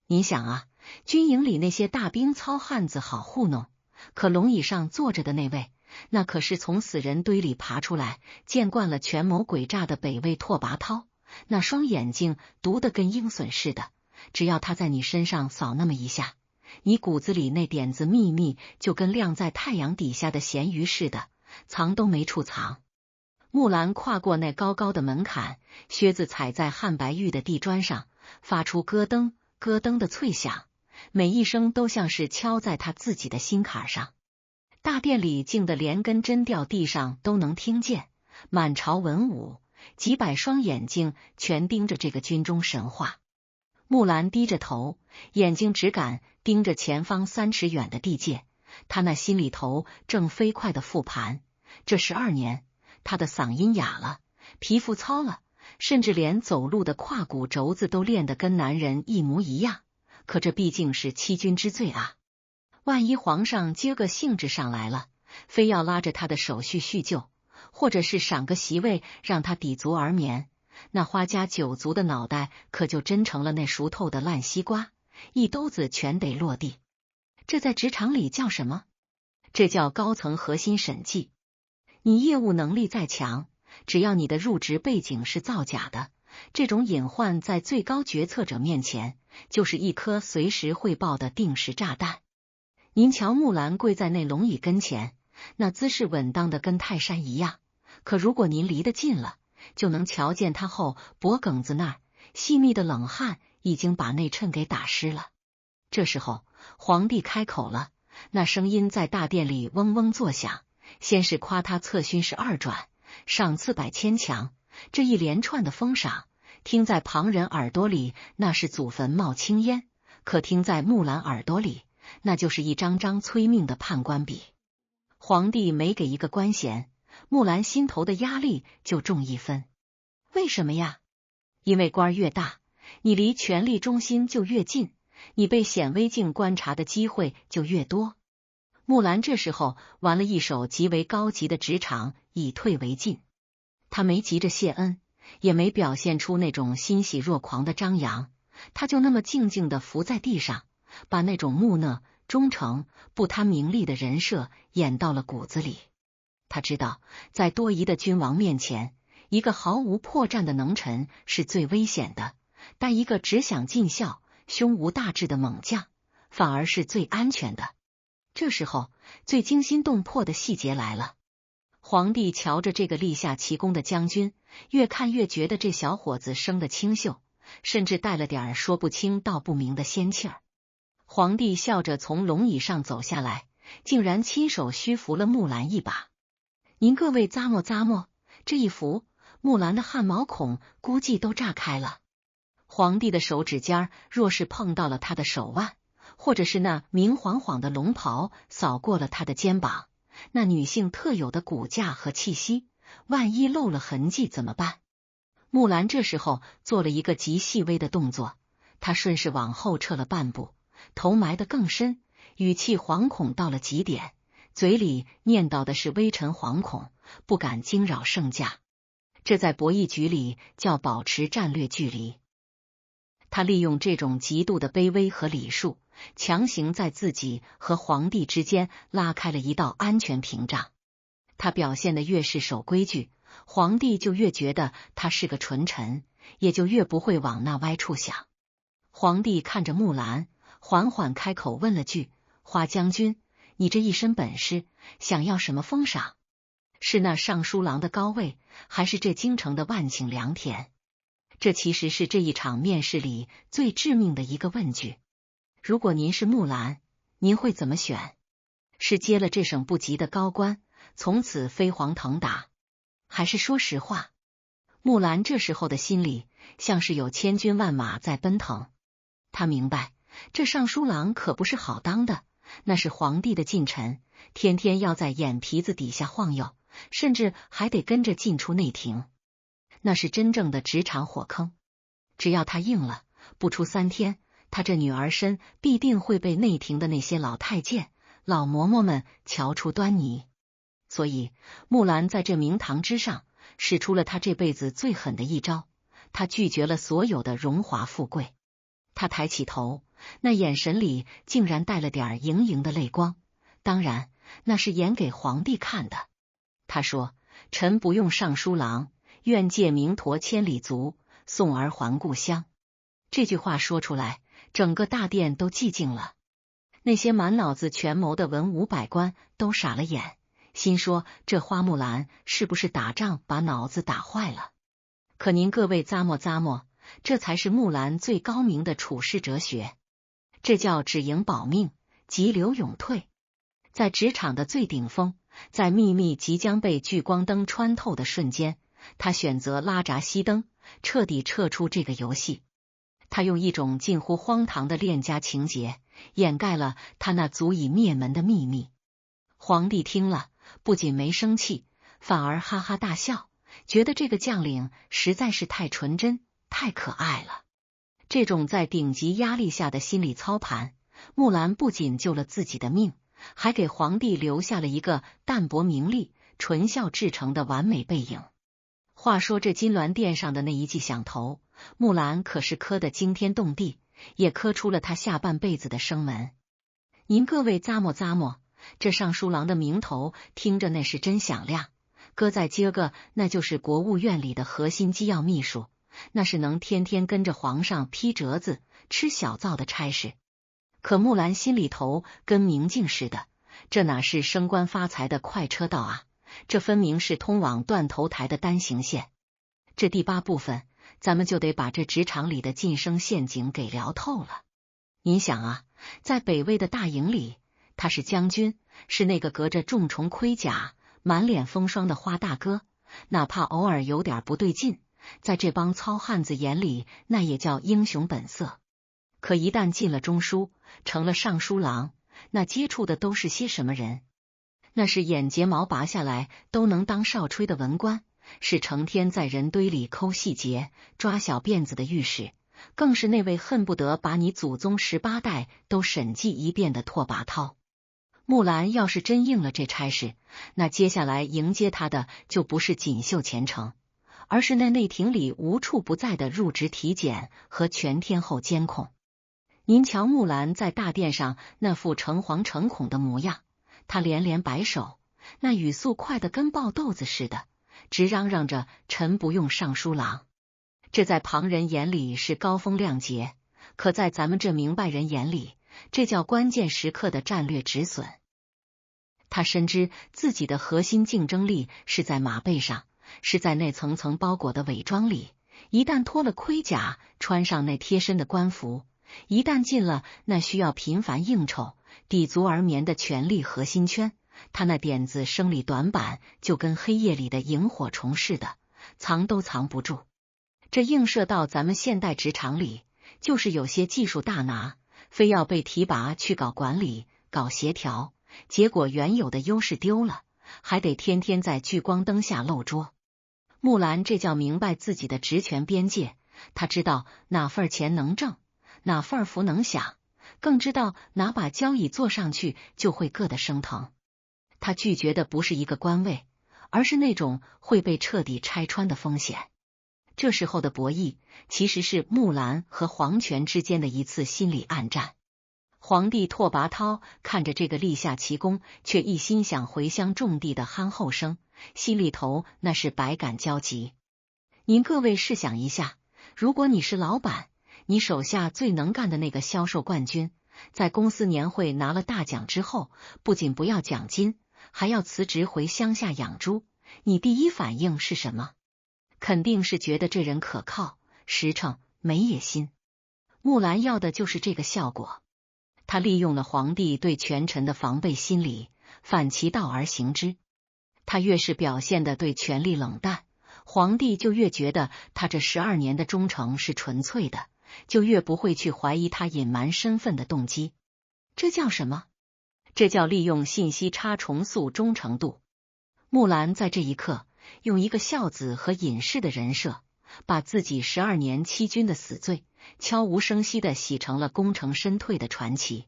您想啊，军营里那些大兵糙汉子好糊弄，可龙椅上坐着的那位，那可是从死人堆里爬出来，见惯了权谋诡诈的北魏拓跋焘，那双眼睛毒得跟鹰隼似的，只要他在你身上扫那么一下，你骨子里那点子秘密就跟晾在太阳底下的咸鱼似的，藏都没处藏。木兰跨过那高高的门槛，靴子踩在汉白玉的地砖上，发出咯噔咯噔的脆响，每一声都像是敲在他自己的心坎上。大殿里静得连根针掉地上都能听见，满朝文武几百双眼睛全盯着这个军中神话。木兰低着头，眼睛只敢盯着前方3尺远的地界，他那心里头正飞快的复盘，这12年他的嗓音哑了，皮肤糙了，甚至连走路的胯骨轴子都练得跟男人一模一样。可这毕竟是欺君之罪啊！万一皇上接个兴致上来了，非要拉着他的手续叙旧，或者是赏个席位让他抵足而眠，那花家九族的脑袋可就真成了那熟透的烂西瓜，一兜子全得落地。这在职场里叫什么？这叫高层核心审计。你业务能力再强，只要你的入职背景是造假的，这种隐患在最高决策者面前就是一颗随时会爆的定时炸弹。您瞧木兰跪在那龙椅跟前，那姿势稳当的跟泰山一样，可如果您离得近了，就能瞧见她后脖梗子那儿细密的冷汗已经把内衬给打湿了。这时候皇帝开口了，那声音在大殿里嗡嗡作响，先是夸他策勋12转，赏赐100千强，这一连串的封赏听在旁人耳朵里那是祖坟冒青烟，可听在木兰耳朵里那就是一张张催命的判官笔。皇帝每给一个官衔，木兰心头的压力就重一分。为什么呀？因为官越大，你离权力中心就越近，你被显微镜观察的机会就越多。木兰这时候玩了一手极为高级的职场以退为进，她没急着谢恩，也没表现出那种欣喜若狂的张扬，她就那么静静地伏在地上，把那种木讷、忠诚、不贪名利的人设演到了骨子里。他知道，在多疑的君王面前，一个毫无破绽的能臣是最危险的，但一个只想尽孝、胸无大志的猛将，反而是最安全的。这时候，最惊心动魄的细节来了。皇帝瞧着这个立下奇功的将军，越看越觉得这小伙子生得清秀，甚至带了点说不清道不明的仙气儿。皇帝笑着从龙椅上走下来，竟然亲手虚扶了木兰一把。您各位咂摸咂摸，这一扶，木兰的汗毛孔估计都炸开了。皇帝的手指尖若是碰到了他的手腕，或者是那明晃晃的龙袍扫过了他的肩膀，那女性特有的骨架和气息，万一漏了痕迹怎么办？木兰这时候做了一个极细微的动作，她顺势往后撤了半步，头埋得更深，语气惶恐到了极点，嘴里念叨的是微臣惶恐，不敢惊扰圣驾。这在博弈局里叫保持战略距离。他利用这种极度的卑微和礼数，强行在自己和皇帝之间拉开了一道安全屏障。他表现的越是守规矩，皇帝就越觉得他是个纯臣，也就越不会往那歪处想。皇帝看着木兰，缓缓开口问了句：花将军，你这一身本事，想要什么封赏？是那尚书郎的高位，还是这京城的万顷良田？这其实是这一场面试里最致命的一个问句。如果您是木兰，您会怎么选？是接了这省部级的高官，从此飞黄腾达，还是说实话？木兰这时候的心里像是有千军万马在奔腾。他明白，这尚书郎可不是好当的，那是皇帝的近臣，天天要在眼皮子底下晃悠，甚至还得跟着进出内廷。那是真正的职场火坑，只要他应了，不出3天，他这女儿身必定会被内廷的那些老太监、老嬷嬷们瞧出端倪。所以，木兰在这明堂之上使出了他这辈子最狠的一招，他拒绝了所有的荣华富贵。他抬起头，那眼神里竟然带了点盈盈的泪光，当然，那是演给皇帝看的。他说：臣不用尚书郎，愿借明驼千里足，送儿还故乡。这句话说出来，整个大殿都寂静了。那些满脑子权谋的文武百官都傻了眼，心说这花木兰是不是打仗把脑子打坏了？可您各位咂摸咂摸，这才是木兰最高明的处世哲学。这叫只赢保命，急流勇退。在职场的最顶峰，在秘密即将被聚光灯穿透的瞬间，他选择拉闸熄灯，彻底撤出这个游戏。他用一种近乎荒唐的恋家情节，掩盖了他那足以灭门的秘密。皇帝听了，不仅没生气，反而哈哈大笑，觉得这个将领实在是太纯真、太可爱了。这种在顶级压力下的心理操盘，木兰不仅救了自己的命，还给皇帝留下了一个淡泊名利、纯孝至诚的完美背影。话说这金銮殿上的那一记响头，木兰可是磕得惊天动地，也磕出了他下半辈子的生门。您各位咂摸咂摸，这尚书郎的名头听着那是真响亮，搁在今个那就是国务院里的核心机要秘书，那是能天天跟着皇上批折子、吃小灶的差事。可木兰心里头跟明镜似的，这哪是升官发财的快车道啊，这分明是通往断头台的单行线。这第8部分，咱们就得把这职场里的晋升陷阱给聊透了。您想啊，在北魏的大营里，他是将军，是那个隔着重重盔甲、满脸风霜的花大哥，哪怕偶尔有点不对劲，在这帮糙汉子眼里，那也叫英雄本色。可一旦进了中书，成了尚书郎，那接触的都是些什么人？那是眼睫毛拔下来都能当哨吹的文官，是成天在人堆里抠细节、抓小辫子的御史，更是那位恨不得把你祖宗18代都审计一遍的拓跋焘。木兰要是真应了这差事，那接下来迎接他的就不是锦绣前程，而是那内廷里无处不在的入职体检和全天候监控。您瞧木兰在大殿上那副诚惶诚恐的模样，她连连摆手，那语速快得跟爆豆子似的，直嚷嚷着臣不用尚书郎。这在旁人眼里是高风亮节，可在咱们这明白人眼里，这叫关键时刻的战略止损。他深知自己的核心竞争力是在马背上，是在那层层包裹的伪装里。一旦脱了盔甲，穿上那贴身的官服，一旦进了那需要频繁应酬、抵足而眠的权力核心圈，他那点子生理短板就跟黑夜里的萤火虫似的，藏都藏不住。这映射到咱们现代职场里，就是有些技术大拿，非要被提拔去搞管理、搞协调，结果原有的优势丢了，还得天天在聚光灯下露拙。木兰这叫明白自己的职权边界，他知道哪份钱能挣，哪份福能享，更知道哪把交椅坐上去就会硌得生疼。他拒绝的不是一个官位，而是那种会被彻底拆穿的风险。这时候的博弈，其实是木兰和皇权之间的一次心理暗战。皇帝拓跋焘看着这个立下奇功，却一心想回乡种地的憨后生，心里头那是百感交集。您各位试想一下，如果你是老板，你手下最能干的那个销售冠军，在公司年会拿了大奖之后，不仅不要奖金，还要辞职回乡下养猪，你第一反应是什么？肯定是觉得这人可靠、实诚、没野心。木兰要的就是这个效果。他利用了皇帝对权臣的防备心理，反其道而行之。他越是表现的对权力冷淡，皇帝就越觉得他这12年的忠诚是纯粹的，就越不会去怀疑他隐瞒身份的动机。这叫什么？这叫利用信息差重塑忠诚度。木兰在这一刻用一个孝子和隐士的人设，把自己12年欺君的死罪悄无声息地洗成了功成身退的传奇。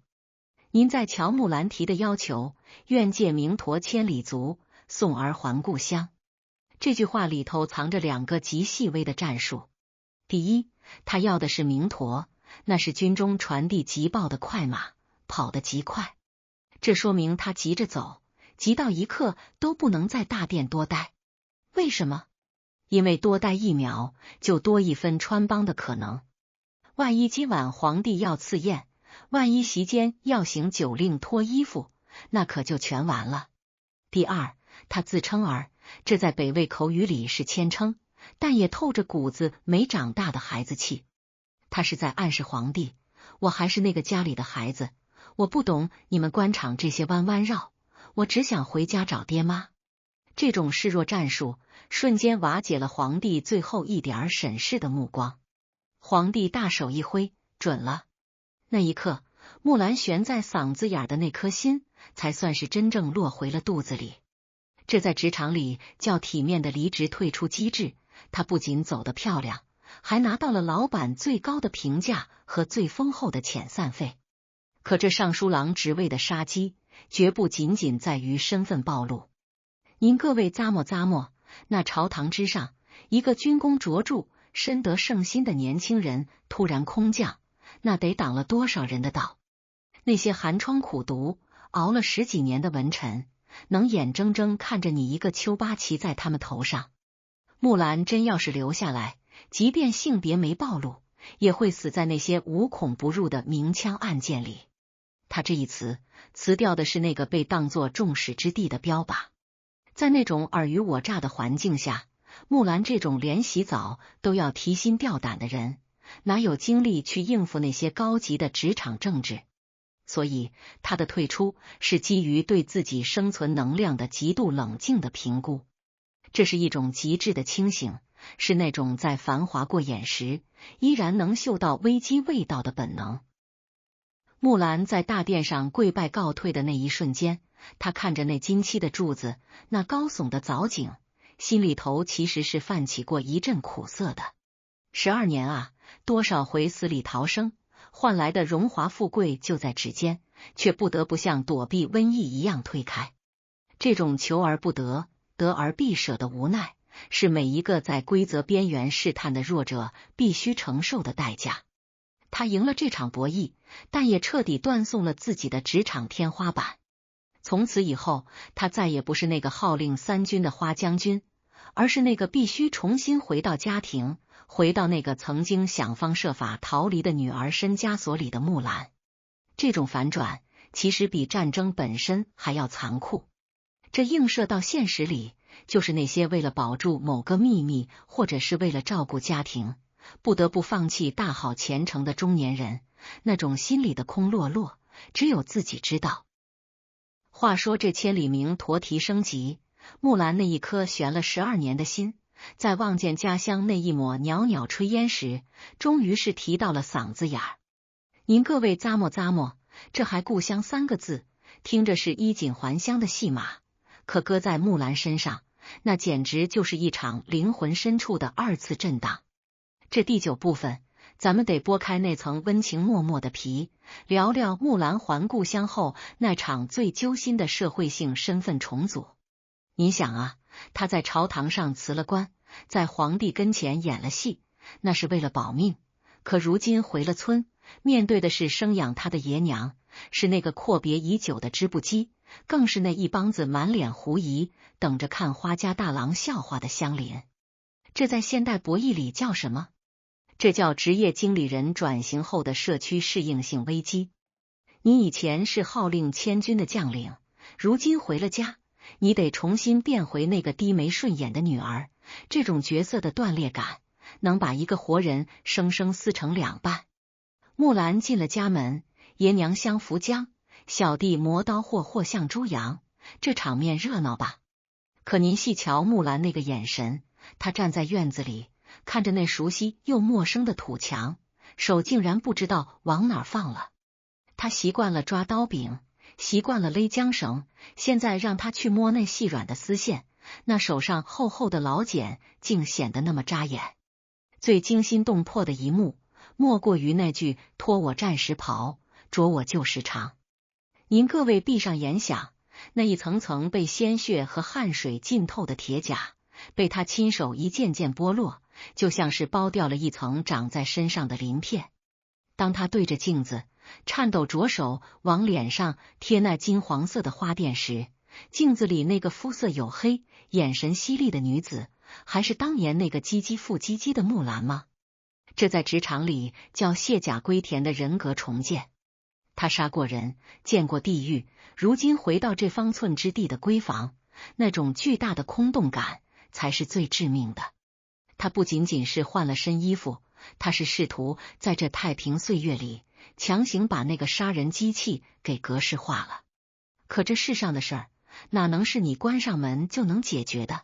您再瞧木兰提的要求，愿借明陀千里足，送儿还故乡。这句话里头藏着2个极细微的战术。第一，他要的是明陀，那是军中传递急报的快马，跑得极快。这说明他急着走，急到一刻都不能在大殿多待。为什么？因为多待1秒，就多1分穿帮的可能。万一今晚皇帝要赐宴，万一席间要行酒令脱衣服，那可就全完了。第二，他自称儿，这在北魏口语里是谦称，但也透着骨子没长大的孩子气。他是在暗示皇帝，我还是那个家里的孩子，我不懂你们官场这些弯弯绕，我只想回家找爹妈。这种示弱战术瞬间瓦解了皇帝最后一点审视的目光。皇帝大手一挥，准了。那一刻，木兰悬在嗓子眼的那颗心才算是真正落回了肚子里。这在职场里叫体面的离职退出机制，他不仅走得漂亮，还拿到了老板最高的评价和最丰厚的遣散费。可这尚书郎职位的杀机，绝不仅仅在于身份暴露。您各位咂摸咂摸，那朝堂之上，一个军功卓著、深得圣心的年轻人突然空降，那得挡了多少人的道？那些寒窗苦读、熬了10几年的文臣，能眼睁睁看着你一个丘八骑在他们头上？木兰真要是留下来，即便性别没暴露，也会死在那些无孔不入的明枪暗箭里。他这一辞掉的是那个被当作众矢之的的标靶。在那种尔虞我诈的环境下，木兰这种连洗澡都要提心吊胆的人，哪有精力去应付那些高级的职场政治？所以他的退出是基于对自己生存能量的极度冷静的评估。这是一种极致的清醒，是那种在繁华过眼时依然能嗅到危机味道的本能。木兰在大殿上跪拜告退的那一瞬间，他看着那金漆的柱子，那高耸的藻井，心里头其实是泛起过一阵苦涩的。12年啊，多少回死里逃生，换来的荣华富贵就在指尖，却不得不像躲避瘟疫一样推开。这种求而不得，得而必舍的无奈，是每一个在规则边缘试探的弱者必须承受的代价。他赢了这场博弈，但也彻底断送了自己的职场天花板。从此以后，他再也不是那个号令三军的花将军，而是那个必须重新回到家庭，回到那个曾经想方设法逃离的女儿身枷锁里的木兰。这种反转其实比战争本身还要残酷。这映射到现实里，就是那些为了保住某个秘密，或者是为了照顾家庭，不得不放弃大好前程的中年人，那种心里的空落落，只有自己知道。话说这千里鸣驼蹄升级，木兰那一颗悬了12年的心，在望见家乡那一抹袅袅炊烟时，终于是提到了嗓子眼儿。您各位咂摸咂摸，这还故乡3个字，听着是衣锦还乡的戏码，可搁在木兰身上，那简直就是一场灵魂深处的2次震荡。这第9部分，咱们得剥开那层温情脉脉的皮，聊聊木兰还故乡后那场最揪心的社会性身份重组。你想啊，他在朝堂上辞了官，在皇帝跟前演了戏，那是为了保命，可如今回了村，面对的是生养他的爷娘，是那个阔别已久的织布机，更是那一帮子满脸狐疑等着看花家大郎笑话的乡邻。这在现代博弈里叫什么？这叫职业经理人转型后的社区适应性危机。你以前是号令千军的将领，如今回了家，你得重新变回那个低眉顺眼的女儿，这种角色的断裂感，能把一个活人生生撕成2半。木兰进了家门，爷娘相扶将，小弟磨刀霍向猪羊，这场面热闹吧？可您细瞧木兰那个眼神，她站在院子里，看着那熟悉又陌生的土墙，手竟然不知道往哪儿放了。他习惯了抓刀柄，习惯了勒缰绳，现在让他去摸那细软的丝线，那手上厚厚的老茧竟显得那么扎眼。最惊心动魄的一幕，莫过于那句脱我战时袍，着我旧时裳。您各位闭上眼想，那一层层被鲜血和汗水浸透的铁甲，被他亲手一件件剥落，就像是剥掉了一层长在身上的鳞片。当他对着镜子颤抖着手往脸上贴那金黄色的花钿时，镜子里那个肤色黝黑、眼神犀利的女子，还是当年那个唧唧复唧唧的木兰吗？这在职场里叫卸甲归田的人格重建。他杀过人，见过地狱，如今回到这方寸之地的闺房，那种巨大的空洞感才是最致命的。他不仅仅是换了身衣服，他是试图在这太平岁月里强行把那个杀人机器给格式化了。可这世上的事儿，哪能是你关上门就能解决的？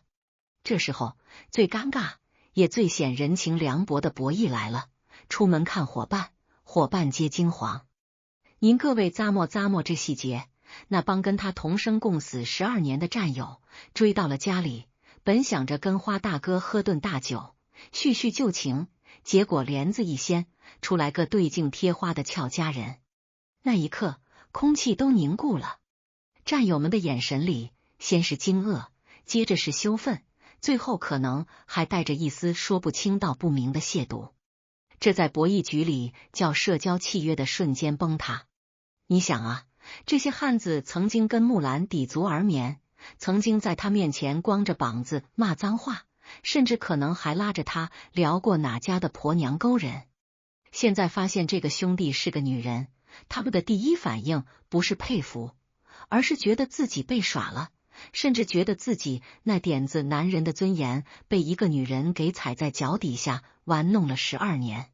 这时候最尴尬也最显人情凉薄的博弈来了，出门看伙伴，伙伴皆惊惶。您各位咂摸咂摸这细节，那帮跟他同生共死12年的战友追到了家里，本想着跟花大哥喝顿大酒，叙叙旧情，结果帘子一掀，出来个对镜贴花的俏佳人。那一刻，空气都凝固了。战友们的眼神里，先是惊愕，接着是羞愤，最后可能还带着一丝说不清道不明的亵渎。这在博弈局里叫社交契约的瞬间崩塌。你想啊，这些汉子曾经跟木兰抵足而眠，曾经在他面前光着膀子骂脏话，甚至可能还拉着他聊过哪家的婆娘勾人。现在发现这个兄弟是个女人，他们的第一反应不是佩服，而是觉得自己被耍了，甚至觉得自己那点子男人的尊严被一个女人给踩在脚底下玩弄了12年。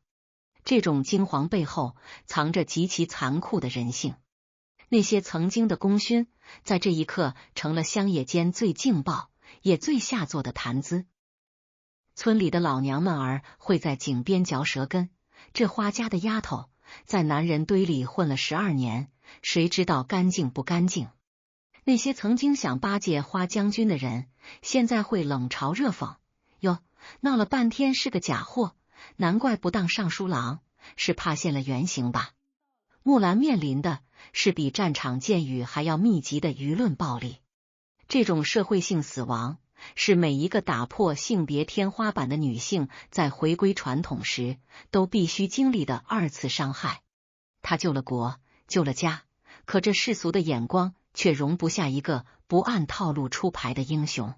这种惊惶背后藏着极其残酷的人性。那些曾经的功勋，在这一刻成了乡野间最劲爆也最下作的谈资。村里的老娘们儿会在井边嚼舌根，这花家的丫头在男人堆里混了12年，谁知道干净不干净？那些曾经想巴结花将军的人，现在会冷嘲热讽：哟，闹了半天是个假货，难怪不当尚书郎，是怕现了原形吧？木兰面临的是比战场箭雨还要密集的舆论暴力。这种社会性死亡，是每一个打破性别天花板的女性在回归传统时都必须经历的二次伤害。她救了国，救了家，可这世俗的眼光却容不下一个不按套路出牌的英雄。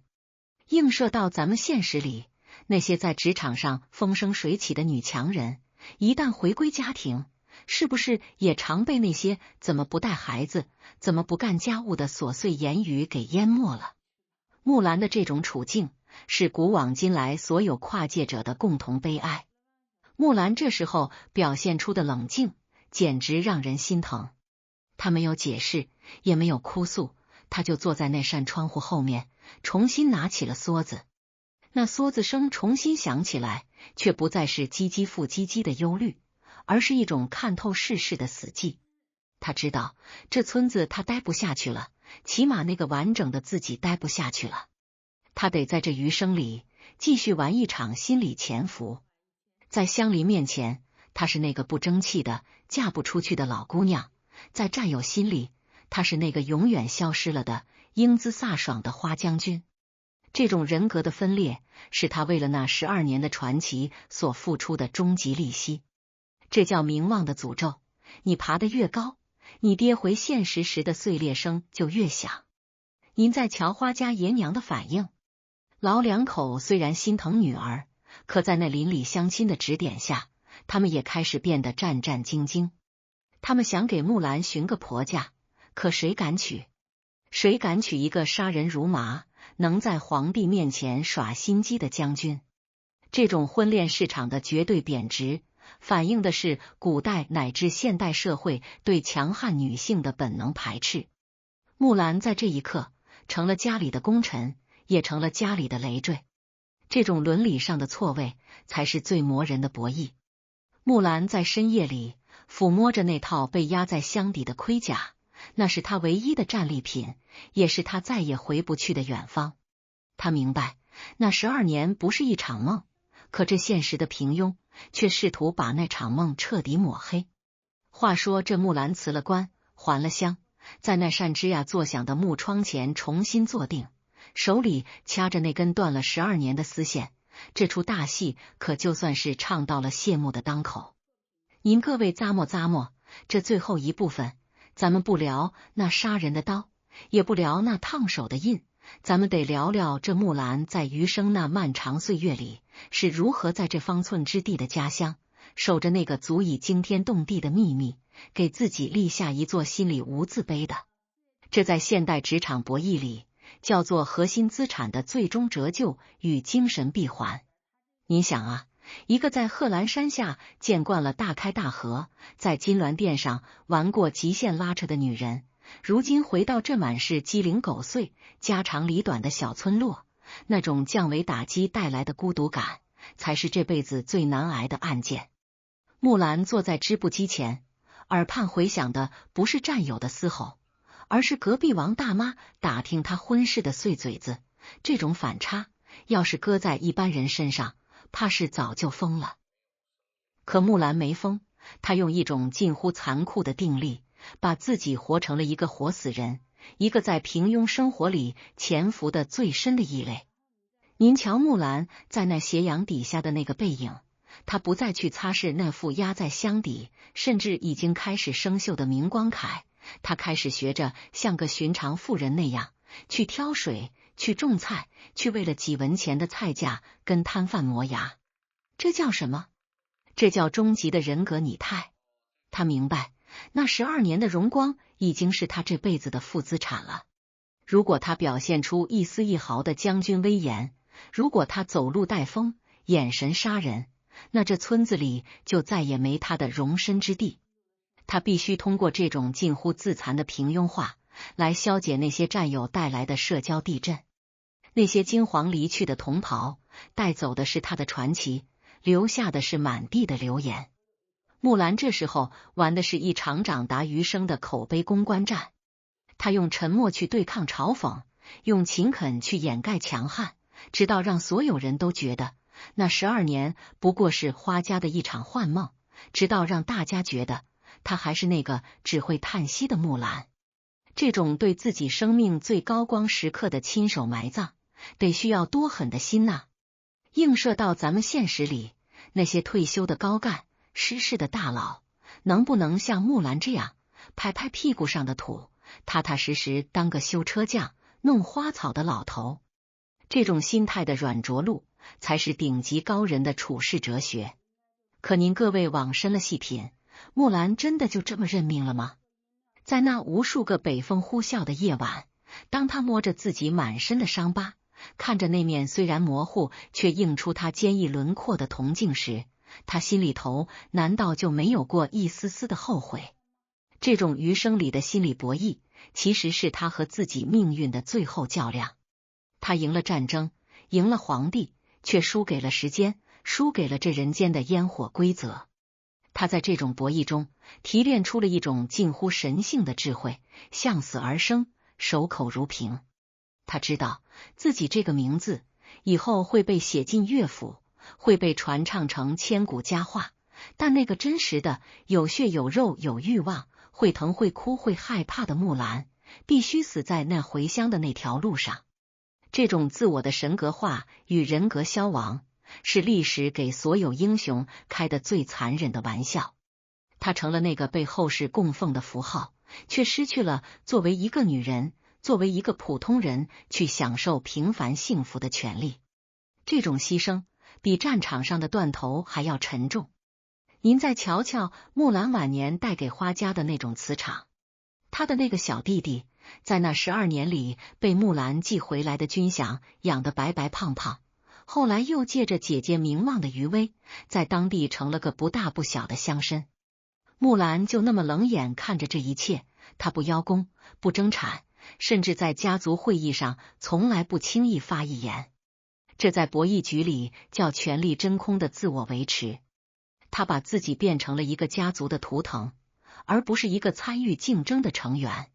映射到咱们现实里，那些在职场上风生水起的女强人，一旦回归家庭，是不是也常被那些怎么不带孩子，怎么不干家务的琐碎言语给淹没了？木兰的这种处境，是古往今来所有跨界者的共同悲哀。木兰这时候表现出的冷静，简直让人心疼。她没有解释，也没有哭诉，她就坐在那扇窗户后面，重新拿起了梭子。那梭子声重新响起来，却不再是唧唧复唧唧的忧虑，而是一种看透世事的死寂。他知道这村子他待不下去了，起码那个完整的自己待不下去了。他得在这余生里继续玩一场心理潜伏。在乡里面前，她是那个不争气的嫁不出去的老姑娘；在战友心里，她是那个永远消失了的英姿飒爽的花将军。这种人格的分裂，是他为了那12年的传奇所付出的终极利息。这叫名望的诅咒，你爬得越高，你跌回现实时的碎裂声就越响。您在瞧花家爷娘的反应，老两口虽然心疼女儿，可在那邻里乡亲的指点下，他们也开始变得战战兢兢。他们想给木兰寻个婆家，可谁敢娶？谁敢娶一个杀人如麻，能在皇帝面前耍心机的将军？这种婚恋市场的绝对贬值，反映的是古代乃至现代社会对强悍女性的本能排斥。木兰在这一刻成了家里的功臣，也成了家里的累赘。这种伦理上的错位，才是最磨人的博弈。木兰在深夜里抚摸着那套被压在箱底的盔甲，那是她唯一的战利品，也是她再也回不去的远方。她明白，那12年不是一场梦，可这现实的平庸却试图把那场梦彻底抹黑。话说这木兰辞了官，还了乡，在那扇吱呀作响的木窗前重新坐定，手里掐着那根断了12年的丝线，这出大戏可就算是唱到了谢幕的当口。您各位咂摸咂摸，这最后一部分，咱们不聊那杀人的刀，也不聊那烫手的印，咱们得聊聊这木兰在余生那漫长岁月里，是如何在这方寸之地的家乡，守着那个足以惊天动地的秘密，给自己立下一座心里无字碑的。这在现代职场博弈里，叫做核心资产的最终折旧与精神闭环。您想啊，一个在贺兰山下见惯了大开大合，在金銮殿上玩过极限拉扯的女人，如今回到这满是鸡零狗碎、家长里短的小村落，那种降维打击带来的孤独感，才是这辈子最难挨的案件。木兰坐在织布机前，耳畔回响的不是战友的嘶吼，而是隔壁王大妈打听她婚事的碎嘴子。这种反差，要是搁在一般人身上，怕是早就疯了。可木兰没疯，她用一种近乎残酷的定力，把自己活成了一个活死人，一个在平庸生活里潜伏的最深的异类。您瞧木兰在那斜阳底下的那个背影，她不再去擦拭那副压在箱底甚至已经开始生锈的明光铠，她开始学着像个寻常妇人那样去挑水，去种菜，去为了几文钱的菜价跟摊贩磨牙。这叫什么？这叫终极的人格拟态。他明白，那12年的荣光已经是他这辈子的负资产了。如果他表现出一丝一毫的将军威严，如果他走路带风，眼神杀人，那这村子里就再也没他的容身之地。他必须通过这种近乎自残的平庸化，来消解那些战友带来的社交地震。那些惊惶离去的同袍，带走的是他的传奇，留下的是满地的流言。木兰这时候玩的是一场长达余生的口碑公关战。他用沉默去对抗嘲讽，用勤恳去掩盖强悍，直到让所有人都觉得那12年不过是花家的一场幻梦，直到让大家觉得他还是那个只会叹息的木兰。这种对自己生命最高光时刻的亲手埋葬，得需要多狠的心呐！映射到咱们现实里，那些退休的高干、失势的大佬，能不能像木兰这样拍拍屁股上的土，踏踏实实当个修车匠、弄花草的老头？这种心态的软着陆，才是顶级高人的处世哲学。可您各位往深了细品，木兰真的就这么认命了吗？在那无数个北风呼啸的夜晚，当他摸着自己满身的伤疤，看着那面虽然模糊却映出他坚毅轮廓的铜镜时，他心里头难道就没有过一丝丝的后悔？这种余生里的心理博弈，其实是他和自己命运的最后较量。他赢了战争，赢了皇帝，却输给了时间，输给了这人间的烟火规则。他在这种博弈中提炼出了一种近乎神性的智慧，向死而生，守口如瓶。他知道自己这个名字以后会被写进乐府，会被传唱成千古佳话，但那个真实的有血有肉有欲望，会疼会哭会害怕的木兰，必须死在那回乡的那条路上。这种自我的神格化与人格消亡，是历史给所有英雄开的最残忍的玩笑。她成了那个被后世供奉的符号，却失去了作为一个女人，作为一个普通人去享受平凡幸福的权利。这种牺牲比战场上的断头还要沉重。您再瞧瞧木兰晚年带给花家的那种磁场，他的那个小弟弟在那12年里被木兰寄回来的军饷养得白白胖胖，后来又借着姐姐名望的余威，在当地成了个不大不小的乡绅。木兰就那么冷眼看着这一切，她不邀功，不争产，甚至在家族会议上从来不轻易发一言。这在博弈局里叫权力真空的自我维持。他把自己变成了一个家族的图腾，而不是一个参与竞争的成员。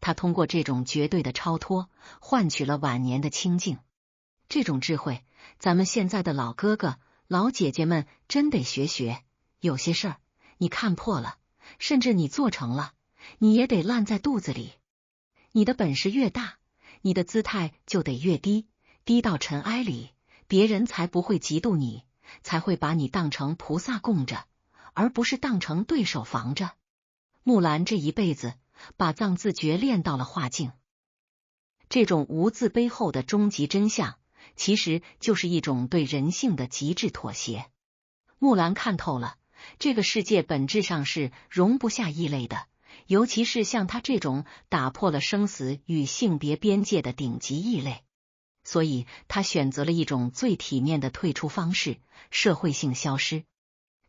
他通过这种绝对的超脱，换取了晚年的清静。这种智慧，咱们现在的老哥哥、老姐姐们真得学学。有些事儿，你看破了，甚至你做成了，你也得烂在肚子里。你的本事越大，你的姿态就得越低，低到尘埃里，别人才不会嫉妒你，才会把你当成菩萨供着，而不是当成对手防着。木兰这一辈子把藏自觉练到了化境，这种无字背后的终极真相，其实就是一种对人性的极致妥协。木兰看透了，这个世界本质上是容不下异类的，尤其是像他这种打破了生死与性别边界的顶级异类。所以他选择了一种最体面的退出方式，社会性消失。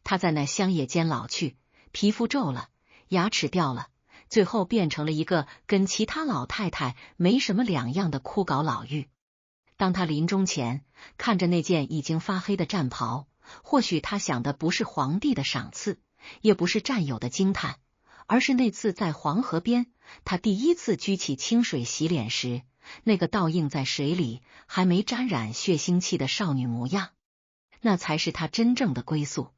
他在那乡野间老去，皮肤皱了，牙齿掉了，最后变成了一个跟其他老太太没什么两样的枯槁老妪。当他临终前看着那件已经发黑的战袍，或许他想的不是皇帝的赏赐，也不是战友的惊叹，而是那次在黄河边，他第一次举起清水洗脸时，那个倒映在水里还没沾染血腥气的少女模样，那才是他真正的归宿。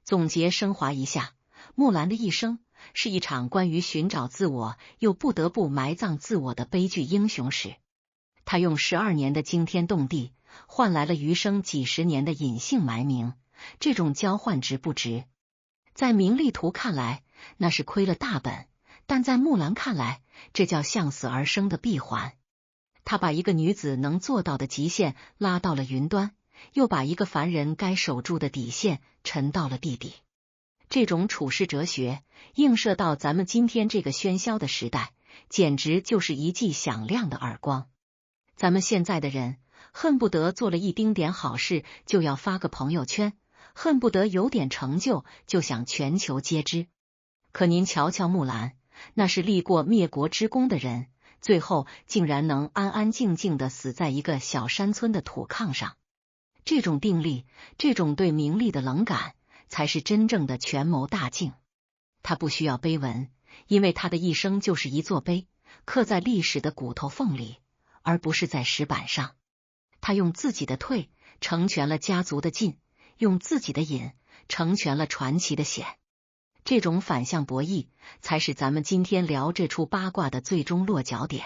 总结升华一下，木兰的一生是一场关于寻找自我又不得不埋葬自我的悲剧英雄史。他用12年的惊天动地换来了余生几十年的隐姓埋名，这种交换值不值？在名利图看来，那是亏了大本，但在木兰看来，这叫向死而生的闭环。他把一个女子能做到的极限拉到了云端，又把一个凡人该守住的底线沉到了地底。这种处世哲学映射到咱们今天这个喧嚣的时代，简直就是一记响亮的耳光。咱们现在的人恨不得做了一丁点好事就要发个朋友圈，恨不得有点成就就想全球皆知。可您瞧瞧木兰，那是立过灭国之功的人，最后竟然能安安静静地死在一个小山村的土炕上。这种定力，这种对名利的冷感，才是真正的权谋大境。他不需要碑文，因为他的一生就是一座碑，刻在历史的骨头缝里，而不是在石板上。他用自己的退成全了家族的进，用自己的隐成全了传奇的显。这种反向博弈，才是咱们今天聊这出八卦的最终落脚点。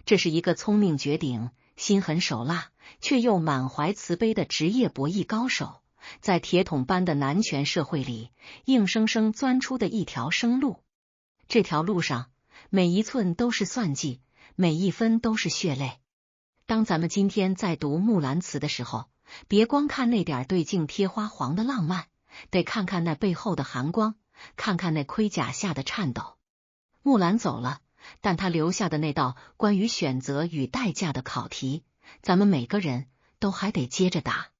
这是一个聪明绝顶、心狠手辣却又满怀慈悲的职业博弈高手，在铁桶般的男权社会里，硬生生钻出的一条生路。这条路上，每一寸都是算计，每一分都是血泪。当咱们今天在读《木兰辞》的时候，别光看那点对镜贴花黄的浪漫，得看看那背后的寒光，看看那盔甲下的颤抖。木兰走了，但他留下的那道关于选择与代价的考题，咱们每个人都还得接着打。